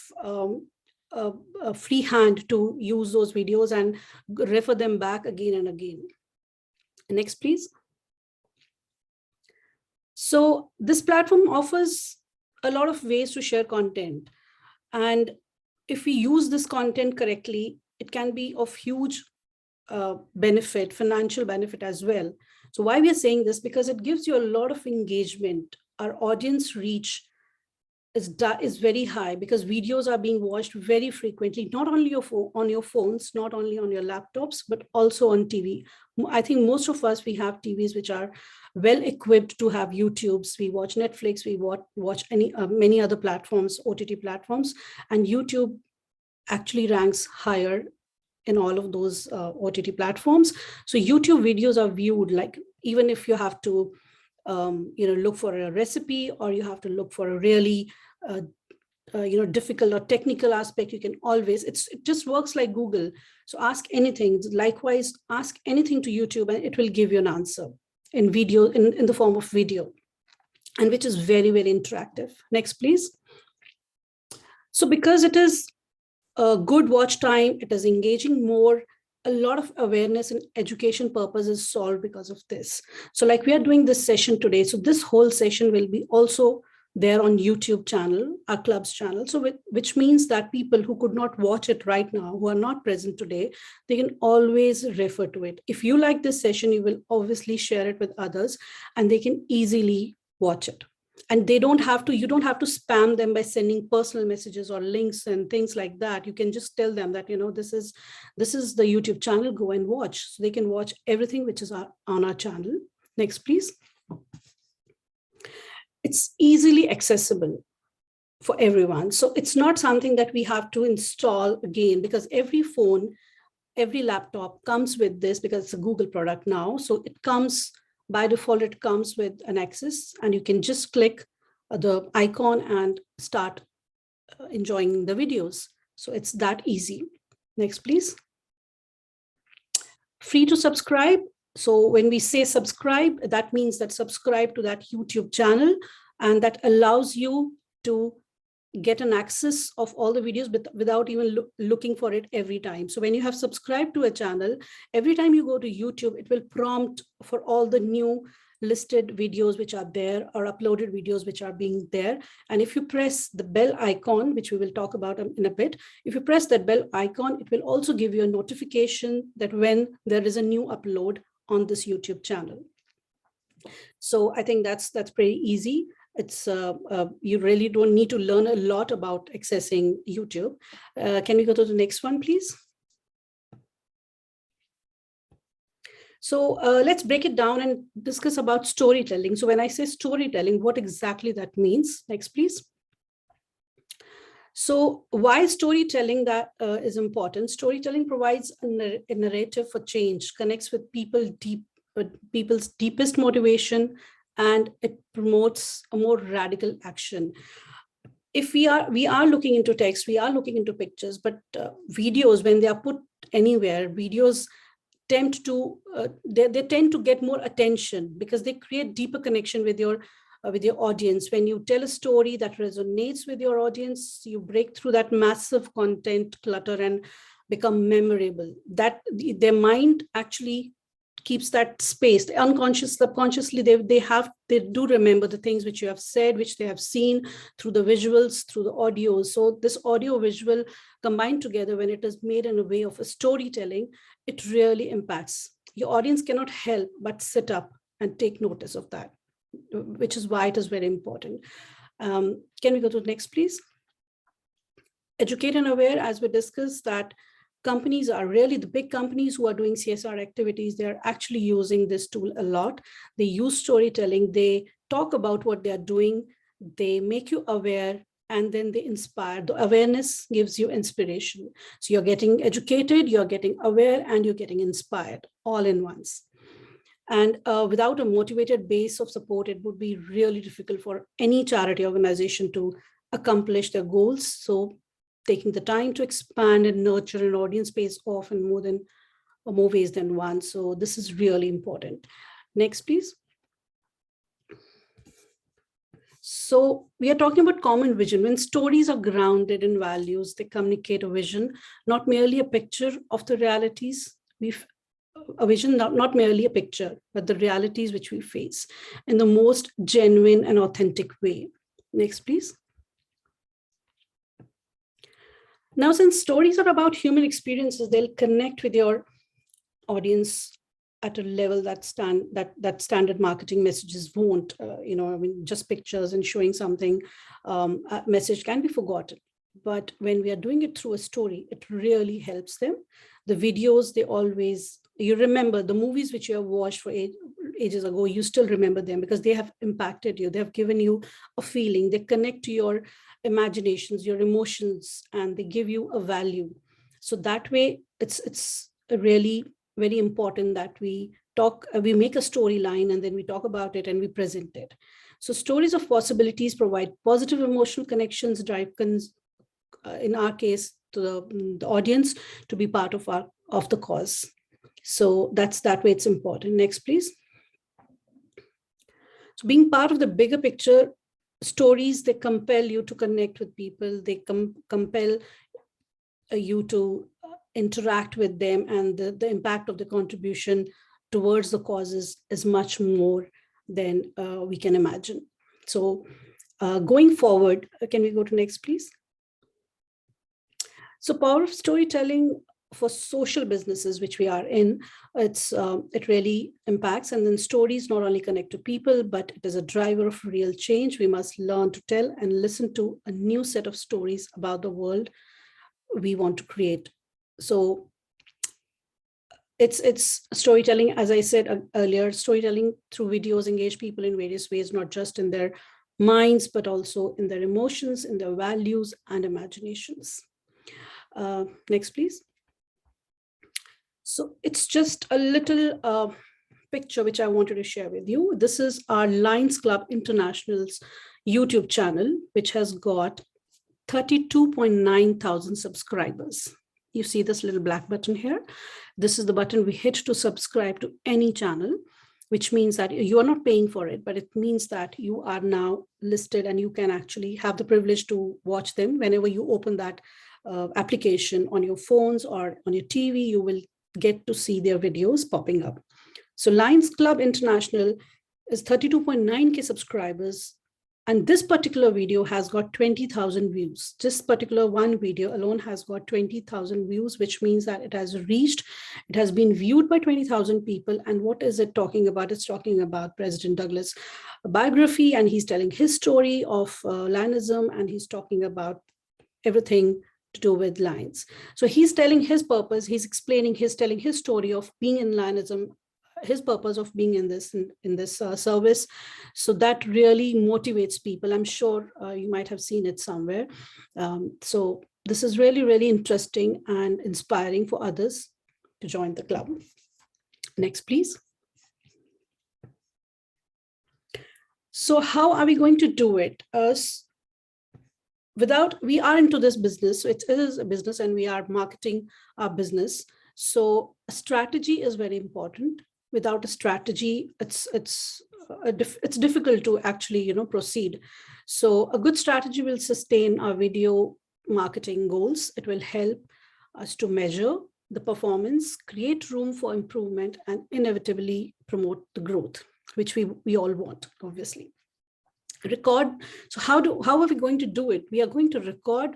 a free hand to use those videos and refer them back again and again. Next, please. So this platform offers a lot of ways to share content. And if we use this content correctly, it can be of huge benefit, financial benefit as well. So why we are saying this? Because it gives you a lot of engagement. Our audience reach is very high because videos are being watched very frequently, not only on your phones, not only on your laptops, but also on TV. I think most of us, we have TVs which are well equipped to have YouTubes. We watch Netflix, we watch many other platforms, OTT platforms, and YouTube actually ranks higher in all of those OTT platforms. So YouTube videos are viewed, like, even if you have to look for a recipe, or you have to look for a really difficult or technical aspect, you can always, it just works like Google. So ask anything. Likewise, ask anything to YouTube and it will give you an answer in video, in the form of video, and which is very, very interactive. Next, please. So because it is a good watch time, it is engaging more, a lot of awareness and education purpose is solved because of this. So like we are doing this session today, so this whole session will be also there on YouTube channel, our club's channel. So which means that people who could not watch it right now, who are not present today, they can always refer to it. If you like this session, you will obviously share it with others and they can easily watch it. and you don't have to spam them by sending personal messages or links and things like that. You can just tell them that, this is the YouTube channel, go and watch. So they can watch everything which is on our channel. Next, please. It's easily accessible for everyone. So it's not something that we have to install again, because every phone, every laptop comes with this, because it's a Google product now. So it comes, by default, it comes with an access, and you can just click the icon and start enjoying the videos. So it's that easy. Next, please. Free to subscribe. So when we say subscribe, that means that subscribe to that YouTube channel, and that allows you to get an access of all the videos without even looking for it every time. So when you have subscribed to a channel, every time you go to YouTube, it will prompt for all the new listed videos which are there, or uploaded videos which are being there. And if you press the bell icon, which we will talk about in a bit, if you press that bell icon, it will also give you a notification that when there is a new upload on this YouTube channel. So I think that's pretty easy. It's you really don't need to learn a lot about accessing YouTube. Can we go to the next one, please? So let's break it down and discuss about storytelling. So when I say storytelling, what exactly that means? Next, please. So why storytelling is important? Storytelling provides a narrative for change, connects with people's deepest motivation, and it promotes a more radical action. If we are looking into text, we are looking into pictures, but videos, when they are put anywhere, videos tend to they tend to get more attention, because they create deeper connection with your audience. When you tell a story that resonates with your audience, you break through that massive content clutter and become memorable. That their mind actually keeps that space. Unconscious, subconsciously, they do remember the things which you have said, which they have seen through the visuals, through the audio. So this audio visual combined together, when it is made in a way of a storytelling, it really impacts. Your audience cannot help but sit up and take notice of that, which is why it is very important. Can we go to the next, please? Educate and aware, as we discussed, that companies are really the big companies who are doing CSR activities. They're actually using this tool a lot. They use storytelling. They talk about what they're doing. They make you aware, and then they inspire. The awareness gives you inspiration. So you're getting educated, you're getting aware, and you're getting inspired all in once. And without a motivated base of support, it would be really difficult for any charity organization to accomplish their goals. So taking the time to expand and nurture an audience pays off in more ways than one. So this is really important. Next, please. So we are talking about common vision. When stories are grounded in values, they communicate a vision, not merely a picture of the realities. A vision, not merely a picture, but the realities which we face in the most genuine and authentic way. Next, please. Now, since stories are about human experiences, they'll connect with your audience at a level that standard marketing messages won't. Just pictures and showing something, a message can be forgotten. But when we are doing it through a story, it really helps them. The videos, you remember the movies which you have watched for ages ago, you still remember them because they have impacted you. They have given you a feeling. They connect to your imaginations, your emotions, and they give you a value. So that way, it's really very important that we make a storyline, and then we talk about it and we present it. So stories of possibilities provide positive emotional connections, drive, in our case, to the audience to be part of the cause. So that way it's important. Next, please. So being part of the bigger picture, stories, they compel you to connect with people. They compel you to interact with them, and the impact of the contribution towards the causes is much more than we can imagine. So going forward, can we go to next, please? So power of storytelling, for social businesses, which we are in, it really impacts. And then stories not only connect to people, but it is a driver of real change. We must learn to tell and listen to a new set of stories about the world we want to create. So it's storytelling, as I said earlier, storytelling through videos engage people in various ways, not just in their minds, but also in their emotions, in their values and imaginations. Next, please. So it's just a little picture which I wanted to share with you. This is our Lions Club International's YouTube channel, which has got 32.9 thousand subscribers. You see this little black button here. This is the button we hit to subscribe to any channel, which means that you are not paying for it, but it means that you are now listed and you can actually have the privilege to watch them. Whenever you open that application on your phones or on your TV, you will get to see their videos popping up. So Lions Club International is 32.9K subscribers. And this particular video has got 20,000 views. This particular one video alone has got 20,000 views, which means that it has been viewed by 20,000 people. And what is it talking about? It's talking about President Douglas' biography, and he's telling his story of Lionism, and he's talking about everything to do with lions. So he's telling his purpose, telling his story of being in Lionism, his purpose of being in this service. So that really motivates people. I'm sure you might have seen it somewhere. So this is really, really interesting and inspiring for others to join the club. Next, please. So how are we going to do it? We are into this business, so it is a business and we are marketing our business. So a strategy is very important. Without a strategy, it's difficult to actually proceed. So a good strategy will sustain our video marketing goals. It will help us to measure the performance, create room for improvement, and inevitably promote the growth, which we all want, obviously. Record. So how are we going to do it? We are going to record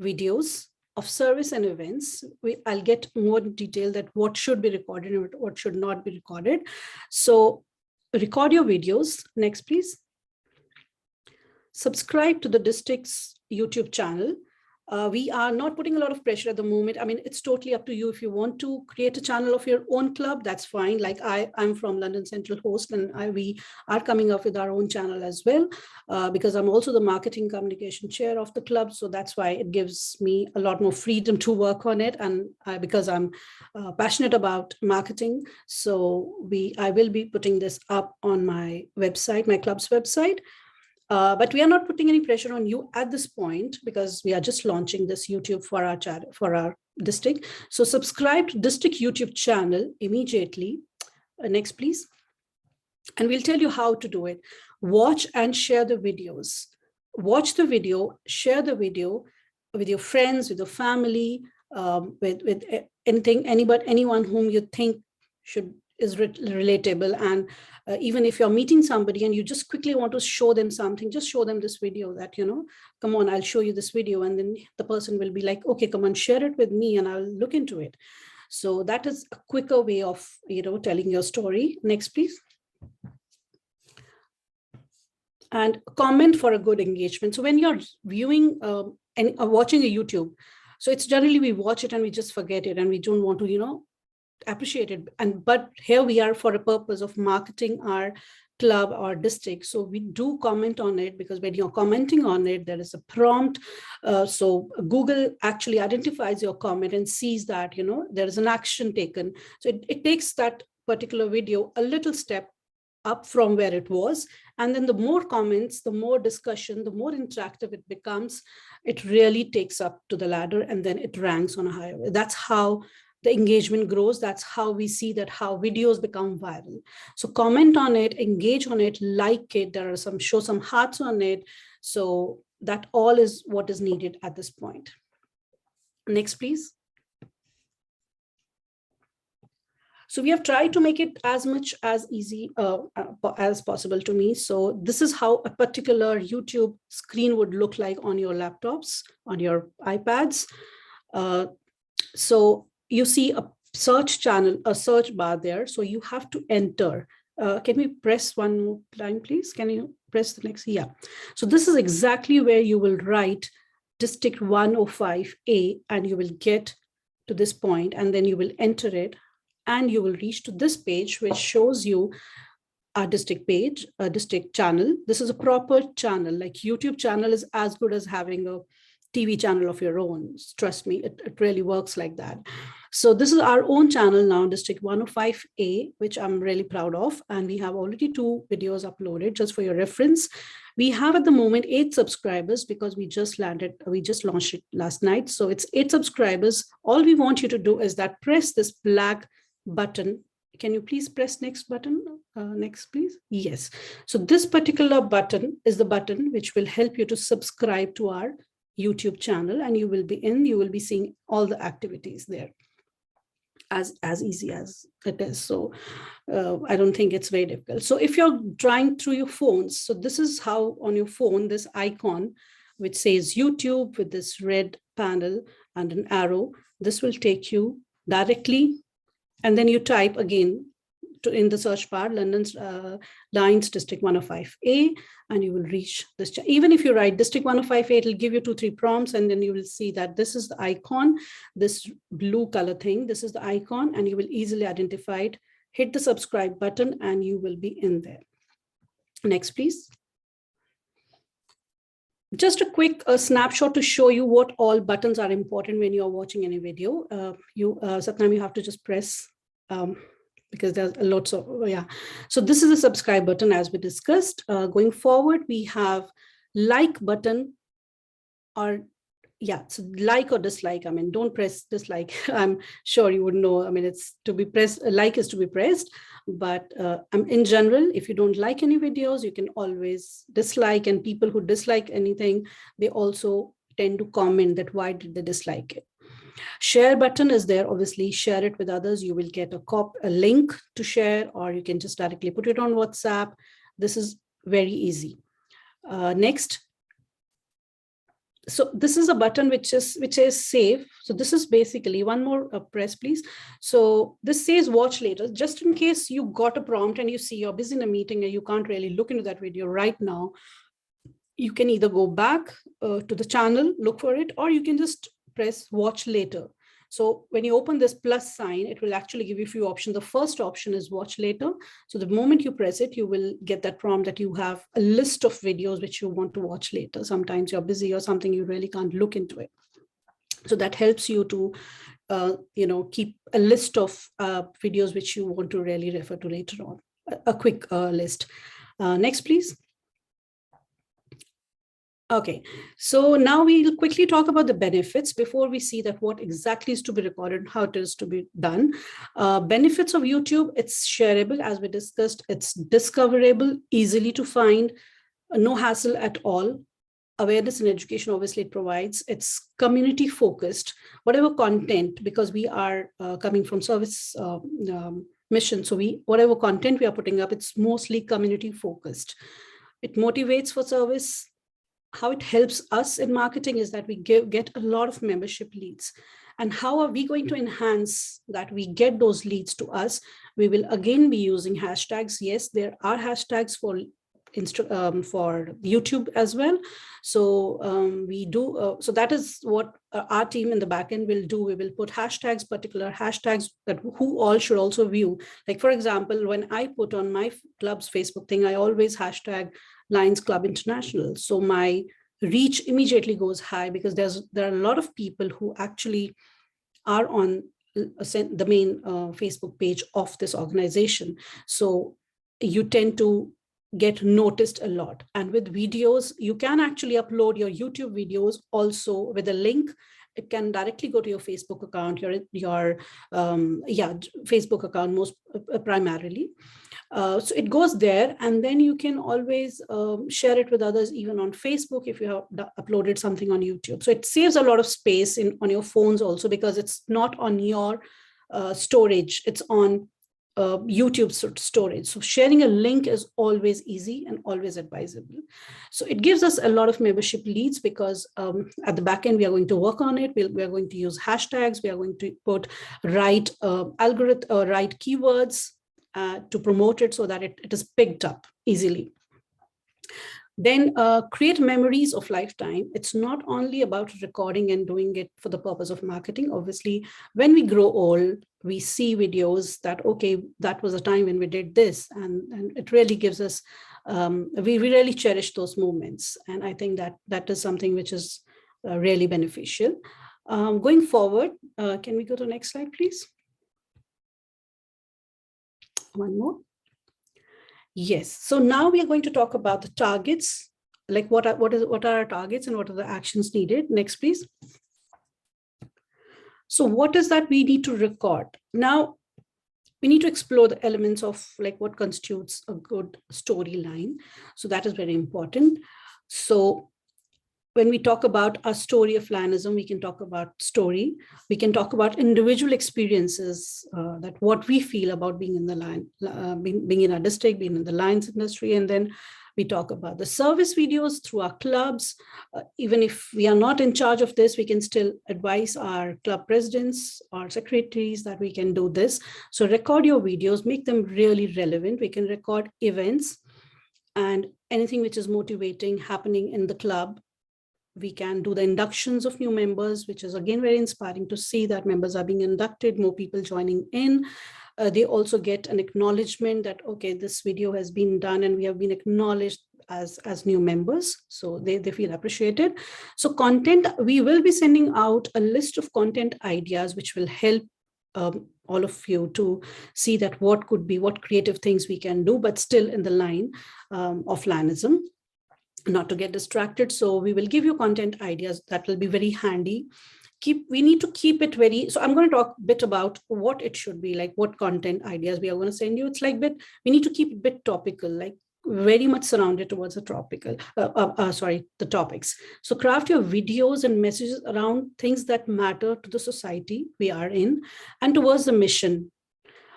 videos of service and events. I'll get more detail that what should be recorded and what should not be recorded. So record your videos. Next, please. Subscribe to the district's YouTube channel. We are not putting a lot of pressure at the moment. I mean, it's totally up to you. If you want to create a channel of your own club, that's fine. Like I'm from London Central Host, and we are coming up with our own channel as well, because I'm also the marketing communication chair of the club. So that's why it gives me a lot more freedom to work on it. And because I'm passionate about marketing. So I will be putting this up on my website, my club's website. But we are not putting any pressure on you at this point because we are just launching this YouTube for our district. So subscribe to district YouTube channel immediately. Next, please. And we'll tell you how to do it. Watch and share the videos. Watch the video, share the video with your friends, with your family, with anyone whom you think is relatable. And even if you're meeting somebody and you just quickly want to show them something, just show them this video that, come on, I'll show you this video. And then the person will be like, okay, come on, share it with me and I'll look into it. So that is a quicker way of, telling your story. Next, please. And comment for a good engagement. So when you're viewing and watching a YouTube, so it's generally we watch it and we just forget it and we don't want to, appreciate it. But here we are for a purpose of marketing our club or district. So we do comment on it, because when you're commenting on it, there is a prompt. So Google actually identifies your comment and sees that, there is an action taken. So it takes that particular video a little step up from where it was. And then the more comments, the more discussion, the more interactive it becomes, it really takes up to the ladder and then it ranks on a higher way. That's how the engagement grows. That's how we see that how videos become viral. So comment on it, engage on it, like it. There are show some hearts on it. So that all is what is needed at this point. Next, please. So we have tried to make it as much as easy as possible to me. So this is how a particular YouTube screen would look like on your laptops, on your iPads. So you see a search channel, a search bar there. So you have to enter. Can we press one more time, please? Can you press the next? Yeah. So this is exactly where you will write District 105A, and you will get to this point, and then you will enter it, and you will reach to this page, which shows you our district page, a district channel. This is a proper channel. Like YouTube channel is as good as having a TV channel of your own. Trust me, it really works like that. So this is our own channel now, District 105A, which I'm really proud of. And we have already 2 videos uploaded. Just for your reference, we have at the moment 8 subscribers because we just launched it last night. So it's 8 subscribers. All we want you to do is that press this black button. Can you please press next button? Next, please. Yes. So this particular button is the button which will help you to subscribe to our YouTube channel, and you will be seeing all the activities there. As easy as it is. So I don't think it's very difficult. So if you're trying through your phones, so this is how on your phone, this icon, which says YouTube with this red panel and an arrow, this will take you directly. And then you type again in the search bar, London's Lines District 105A, and you will reach this. Even if you write District 105A, it will give you 2-3 prompts, and then you will see that this is the icon, this blue color thing, this is the icon, and you will easily identify it. Hit the subscribe button, and you will be in there. Next, please. Just a quick snapshot to show you what all buttons are important when you're watching any video. Satnam, you have to just press because there's lots of, yeah. So this is the subscribe button as we discussed. Going forward, we have like button, or yeah, so like or dislike. I mean, don't press dislike. I'm sure you would know. I mean, it's to be pressed, like is to be pressed. But in general, if you don't like any videos, you can always dislike. And people who dislike anything, they also tend to comment that why did they dislike it. Share button is there. Obviously, share it with others. You will get a link to share, or you can just directly put it on WhatsApp. This is very easy. Next. So this is a button which says save. So this is basically one more press, please. So this says watch later, just in case you got a prompt and you see you're busy in a meeting and you can't really look into that video right now. You can either go back to the channel, look for it, or you can just press watch later. So when you open this plus sign, it will actually give you a few options. The first option is watch later. So the moment you press it, you will get that prompt that you have a list of videos which you want to watch later. Sometimes you're busy or something, you really can't look into it. So that helps you to, keep a list of videos which you want to really refer to later on, a quick list. Next, please. Okay, so now we'll quickly talk about the benefits before we see that what exactly is to be recorded and how it is to be done. Benefits of YouTube, it's shareable, as we discussed, it's discoverable, easily to find, no hassle at all. Awareness and education, obviously, it provides. It's community focused, whatever content, because we are coming from service mission. So whatever content we are putting up, it's mostly community focused. It motivates for service. How it helps us in marketing is that we get a lot of membership leads. And how are we going to enhance that we get those leads to us? We will again be using hashtags. Yes, there are hashtags for YouTube as well. So we do. So that is what our team in the backend will do. We will put hashtags, particular hashtags that who all should also view. Like, for example, when I put on my club's Facebook thing, I always hashtag Lions Club International. So my reach immediately goes high because there are a lot of people who actually are on the main Facebook page of this organization. So you tend to get noticed a lot. And with videos, you can actually upload your YouTube videos also with a link. It can directly go to your Facebook account, your Facebook account most primarily. So it goes there, and then you can always share it with others, even on Facebook if you have uploaded something on YouTube. So it saves a lot of space on your phones also, because it's not on your storage, it's on YouTube storage. So sharing a link is always easy and always advisable. So it gives us a lot of membership leads because at the back end, we are going to work on it. We are going to use hashtags. We are going to put right algorithm or right keywords to promote it so that it is picked up easily. Then create memories of lifetime. It's not only about recording and doing it for the purpose of marketing. Obviously, when we grow old, we see videos that, okay, that was a time when we did this. And it really gives us, we really cherish those moments. And I think that is something which is really beneficial. Going forward, can we go to the next slide, please? One more. Yes. So now we are going to talk about the targets, like what are our targets and what are the actions needed. Next, please. So what is that we need to record? Now, we need to explore the elements of like what constitutes a good storyline. So that is very important. So when we talk about a story of Lionism, we can talk about story. We can talk about individual experiences, that what we feel about being in the Lion, being in our district, being in the Lions industry. And then we talk about the service videos through our clubs. Even if we are not in charge of this, we can still advise our club presidents or secretaries that we can do this. So record your videos, make them really relevant. We can record events and anything which is motivating happening in the club. We can do the inductions of new members, which is again very inspiring to see that members are being inducted, more people joining in. They also get an acknowledgement that, okay, this video has been done and we have been acknowledged as new members. So they feel appreciated. So content, we will be sending out a list of content ideas, which will help all of you to see that what creative things we can do, but still in the line of Lionism. Not to get distracted. So we will give you content ideas that will be very handy. We need to keep it very, so I'm going to talk a bit about what it should be, like what content ideas we are going to send you. It's like we need to keep it a bit topical, like very much surrounded towards the topical, the topics. So craft your videos and messages around things that matter to the society we are in and towards the mission.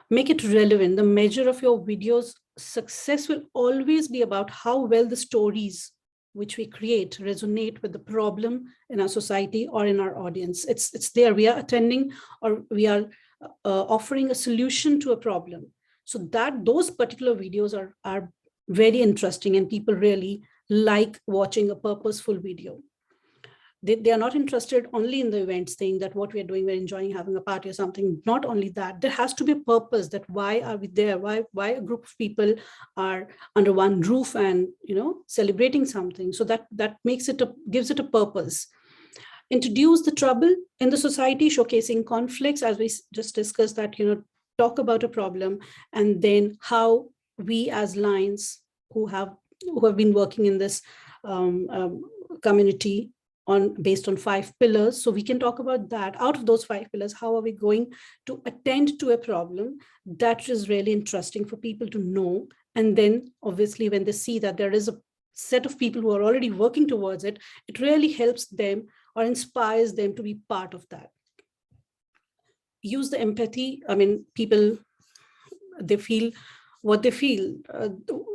Make it relevant. The measure of your videos success will always be about how well the stories which we create resonate with the problem in our society or in our audience. It's there. We are attending or we are offering a solution to a problem. So that those particular videos are very interesting and people really like watching a purposeful video. They are not interested only in the events thing that what we are doing, we're enjoying having a party or something. Not only that, there has to be a purpose that why are we there? Why a group of people are under one roof and, celebrating something. So that gives it a purpose. Introduce the trouble in the society, showcasing conflicts, as we just discussed that, talk about a problem and then how we as Lions who have been working in this community based on 5 pillars. So we can talk about that. Out of those 5 pillars, how are we going to attend to a problem? That is really interesting for people to know. And then obviously when they see that there is a set of people who are already working towards it, it really helps them or inspires them to be part of that. Use the empathy. I mean, people, they feel what they feel.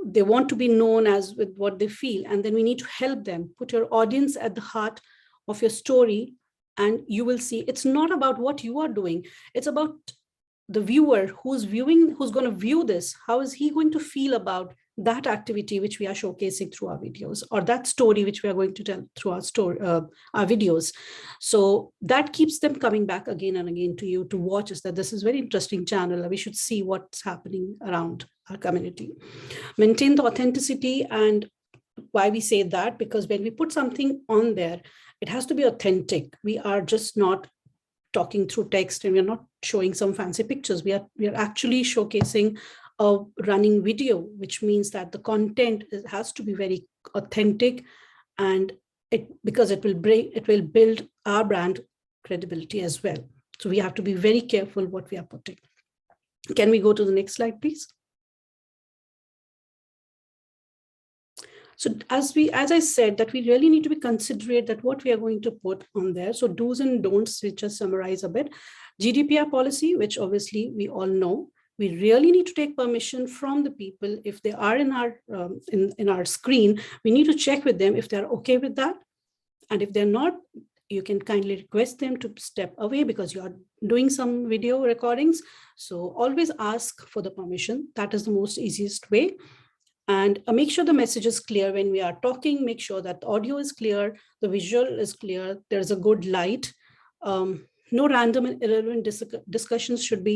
They want to be known as with what they feel. And then we need to help them. Put your audience at the heart of your story. And you will see it's not about what you are doing. It's about the viewer who's going to view this. How is he going to feel about that activity which we are showcasing through our videos, or that story which we are going to tell through our videos. So that keeps them coming back again and again to you to watch us, that this is very interesting channel. We should see what's happening around our community. Maintain the authenticity. And why we say that, because when we put something on there, it has to be authentic. We are just not talking through text and we're not showing some fancy pictures. We are actually showcasing a running video, which means that the content has to be very authentic, and because it will build our brand credibility as well. So we have to be very careful what we are putting. Can we go to the next slide, please? So as I said, that we really need to be considerate that what we are going to put on there. So do's and don'ts, which just summarize a bit. GDPR policy, which obviously we all know. we really need to take permission from the people. If they are in our in our screen, we need to check with them if they're okay with that. And if they're not, you can kindly request them to step away because you are doing some video recordings. So always ask for the permission. That is the most easiest way. And make sure the message is clear when we are talking. Make sure that the audio is clear, the visual is clear, there's a good light. No random and irrelevant discussions should be,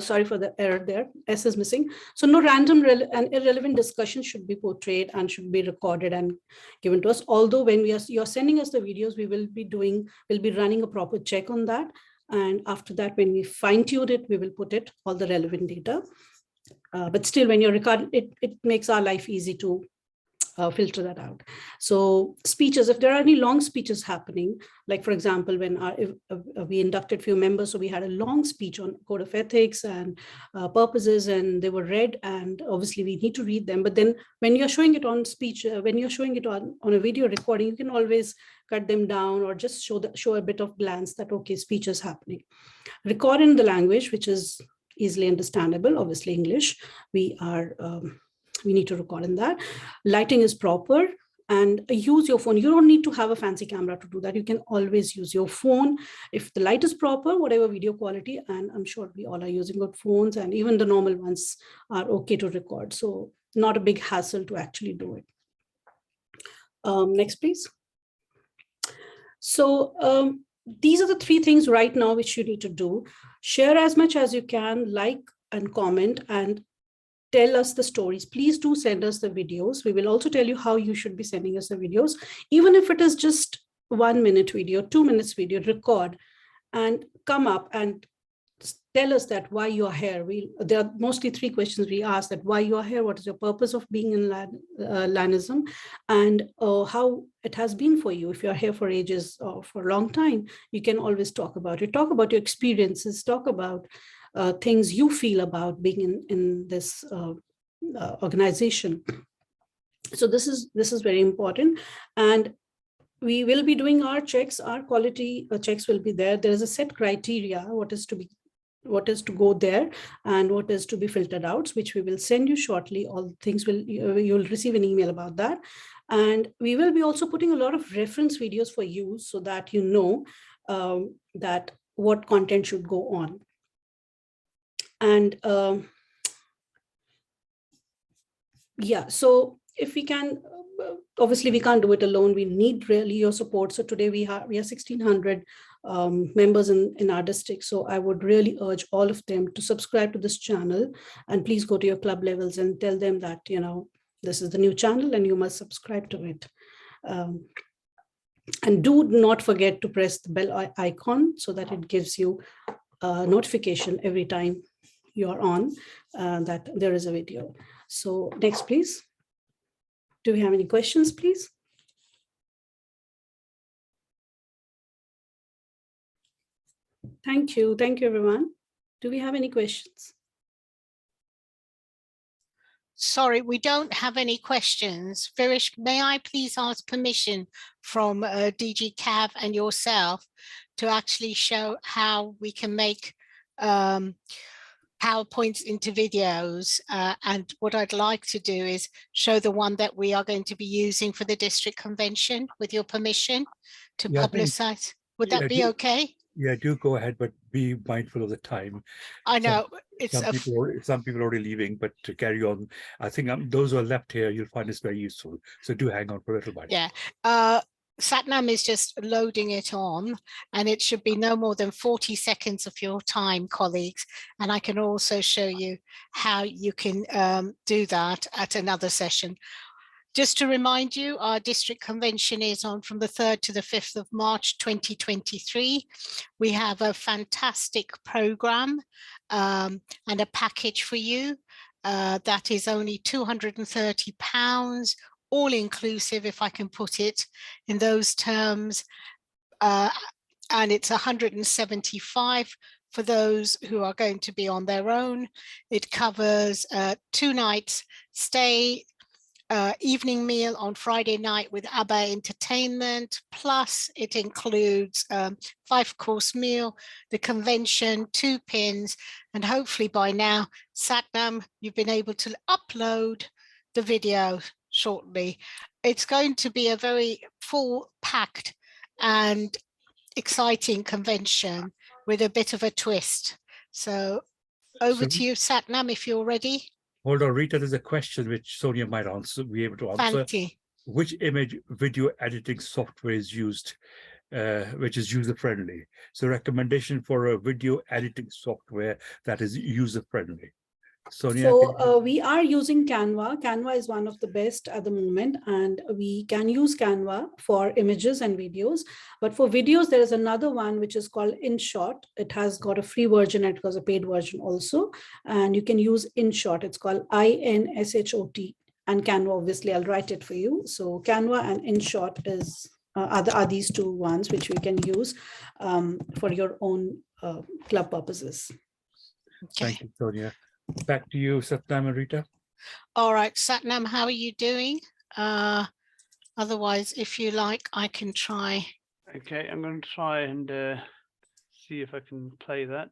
sorry for the error there, S is missing. So no random and irrelevant discussion should be portrayed and should be recorded and given to us. Although when you're sending us the videos, we'll be running a proper check on that. And after that, when we fine tune it, we will put it all the relevant data. But still, when you're recording, it makes our life easy to filter that out. So speeches, if there are any long speeches happening, like for example, when we inducted few members, so we had a long speech on code of ethics and purposes, and they were read, and obviously we need to read them. But then when you're showing it on speech, when you're showing it on a video recording, you can always cut them down or just show a bit of glance that, okay, speech is happening. Record in the language, which is easily understandable, obviously English. We need to record in that. Lighting is proper, and use your phone. You don't need to have a fancy camera to do that. You can always use your phone. If the light is proper, whatever video quality, and I'm sure we all are using good phones, and even the normal ones are okay to record. So not a big hassle to actually do it. Next, please. So these are the 3 things right now which you need to do. Share as much as you can, like and comment, and tell us the stories. Please do send us the videos. We will also tell you how you should be sending us the videos. Even if it is just 1 minute video, 2 minutes video, record and come up and tell us that why you are here. There are mostly 3 questions we ask: that why you are here, what is your purpose of being in LANism, and how it has been for you. If you're here for ages or for a long time, you can always talk about it. Talk about your experiences, talk about things you feel about being in this organization. So this is very important. And we will be doing our checks, our quality checks will be there. There is a set criteria, what is to go there and what is to be filtered out, which we will send you shortly. All things you'll receive an email about that. And we will be also putting a lot of reference videos for you so that you know that what content should go on. And yeah, so if we can, obviously we can't do it alone. We need really your support. So today we are 1,600 members in our district. So I would really urge all of them to subscribe to this channel, and please go to your club levels and tell them that, you know, this is the new channel and you must subscribe to it. And do not forget to press the bell icon so that it gives you a notification every time you're on that there is a video. So next, please. Do we have any questions, please? Thank you. Thank you, everyone. Do we have any questions? Sorry, we don't have any questions. Virish, may I please ask permission from DG Cav and yourself to actually show how we can make PowerPoints into videos, and what I'd like to do is show the one that we are going to be using for the district convention with your permission to publicize. Would that be okay? Yeah, do go ahead, but be mindful of the time. I know some people are already leaving, but to carry on, I think those who are left here, you'll find this very useful. So do hang on for a little bit. Yeah. Satnam is just loading it on, and it should be no more than 40 seconds of your time, colleagues. And I can also show you how you can do that at another session. Just to remind you, our district convention is on from the 3rd to the 5th of March 2023. We have a fantastic program and a package for you that is only £230. All inclusive, if I can put it in those terms, and it's 175 for those who are going to be on their own. It covers 2 nights stay, evening meal on Friday night with ABBA Entertainment, plus it includes 5-course meal, the convention, 2 pins, and hopefully by now, Satnam, you've been able to upload the video shortly. It's going to be a very full packed and exciting convention with a bit of a twist. So over So- to you, Satnam, if you're ready. Hold on, Rita, there's a question which Sonia might answer, be able to answer. Fanti. Which image video editing software is used, which is user-friendly? So recommendation for a video editing software that is user-friendly. Sonia, So we are using Canva. Canva is one of the best at the moment, and we can use Canva for images and videos. But for videos, there is another one which is called InShot. It has got a free version and it has a paid version also. And you can use InShot. It's called INSHOT. And Canva, obviously, I'll write it for you. So Canva and InShot are these 2 ones which we can use for your own club purposes. Okay. thank you, Sonia. Back to you, Satnam and Rita. All right, Satnam, how are you doing? Otherwise, if you like, I can try. Okay, I'm going to try and see if I can play that.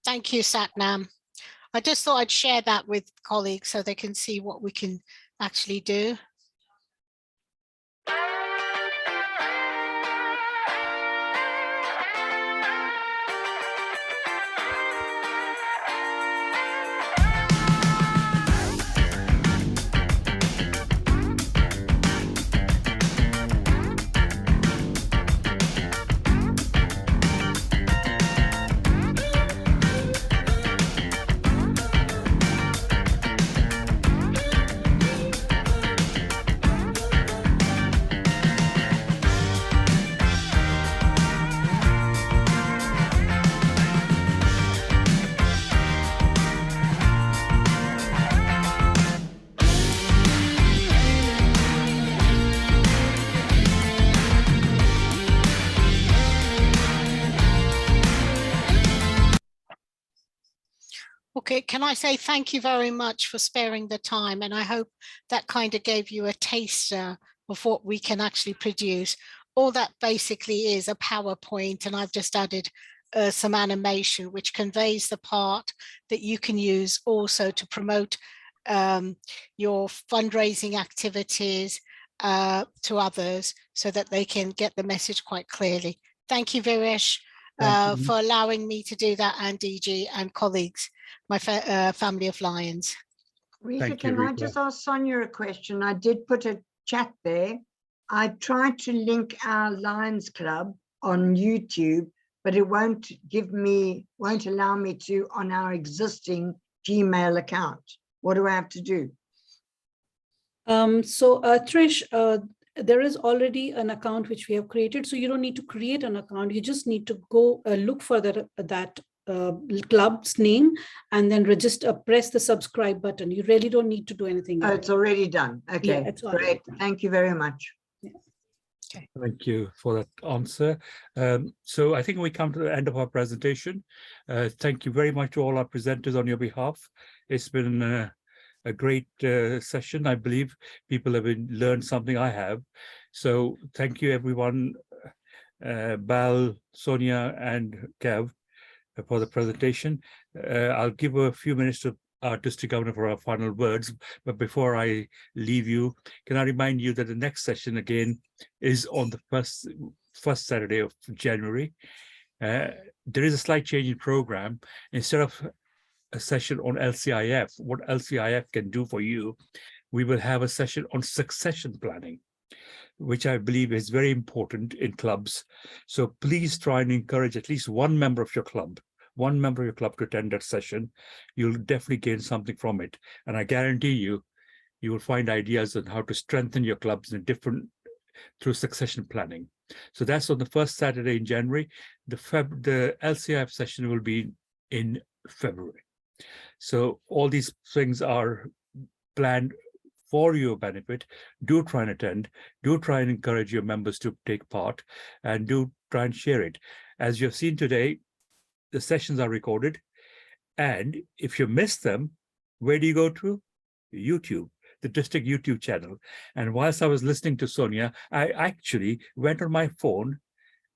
Thank you, Satnam. I just thought I'd share that with colleagues so they can see what we can actually do. Okay, can I say thank you very much for sparing the time, and I hope that kind of gave you a taster of what we can actually produce. All that basically is a PowerPoint, and I've just added some animation which conveys the part that you can use also to promote your fundraising activities to others so that they can get the message quite clearly. Thank you, Viresh, Thank you. for allowing me to do that, and DG and colleagues, my family of Lions. Rita, Thank you, can I Rita. just ask Sonia a question? I did put a chat there. I tried to link our Lions Club on YouTube, but it won't allow me to on our existing Gmail account. What do I have to do? Trish, there is already an account which we have created, so you don't need to create an account. You just need to go look for that club's name and then register, press the subscribe button. You really don't need to do anything Oh, else. it's already done. Okay, it's already great. done. Thank you very much. Thank you for that answer. So I think we come to the end of our presentation. Thank you very much to all our presenters on your behalf. It's been a great session. I believe people have learned something. I have. So thank you, everyone, Bal, Sonia, and Kev, for the presentation. I'll give a few minutes to our district governor for our final words. But before I leave you, can I remind you that the next session again is on the first Saturday of January. There is a slight change in program. Instead of a session on LCIF, what LCIF can do for you, we will have a session on succession planning, which I believe is very important in clubs. So please try and encourage at least one member of your club to attend that session. You'll definitely gain something from it. And I guarantee you, you will find ideas on how to strengthen your clubs through succession planning. So that's on the first Saturday in January. The LCIF session will be in February. So all these things are planned for your benefit. Do try and attend. Do try and encourage your members to take part, and do try and share it. As you've seen today, the sessions are recorded. And if you miss them, where do you go to? YouTube. the district YouTube channel. And whilst I was listening to Sonia, I actually went on my phone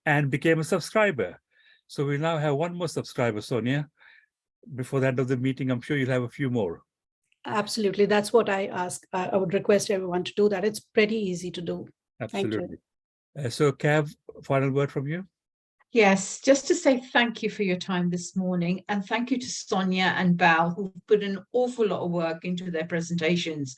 and became a subscriber. So we now have one more subscriber, Sonia. Before the end of the meeting, I'm sure you'll have a few more. Absolutely. That's what I ask. I would request everyone to do that. It's pretty easy to do. Thank you. Absolutely. So Cav, final word from you? Yes, just to say thank you for your time this morning, and thank you to Sonia and Bal, who've put an awful lot of work into their presentations.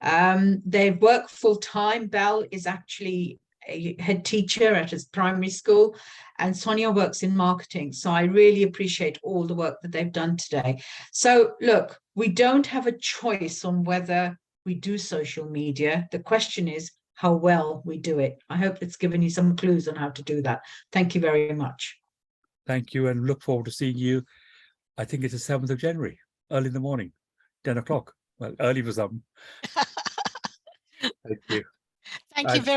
They work full time. Bal is actually a head teacher at his primary school, and Sonia works in marketing. So I really appreciate all the work that they've done today. So look, we don't have a choice on whether we do social media. The question is how well we do it. I hope it's given you some clues on how to do that. Thank you very much. Thank you, and look forward to seeing you. I think it's the 7th of January, early in the morning, 10 o'clock. Well, early for some. Thank you. Thank you very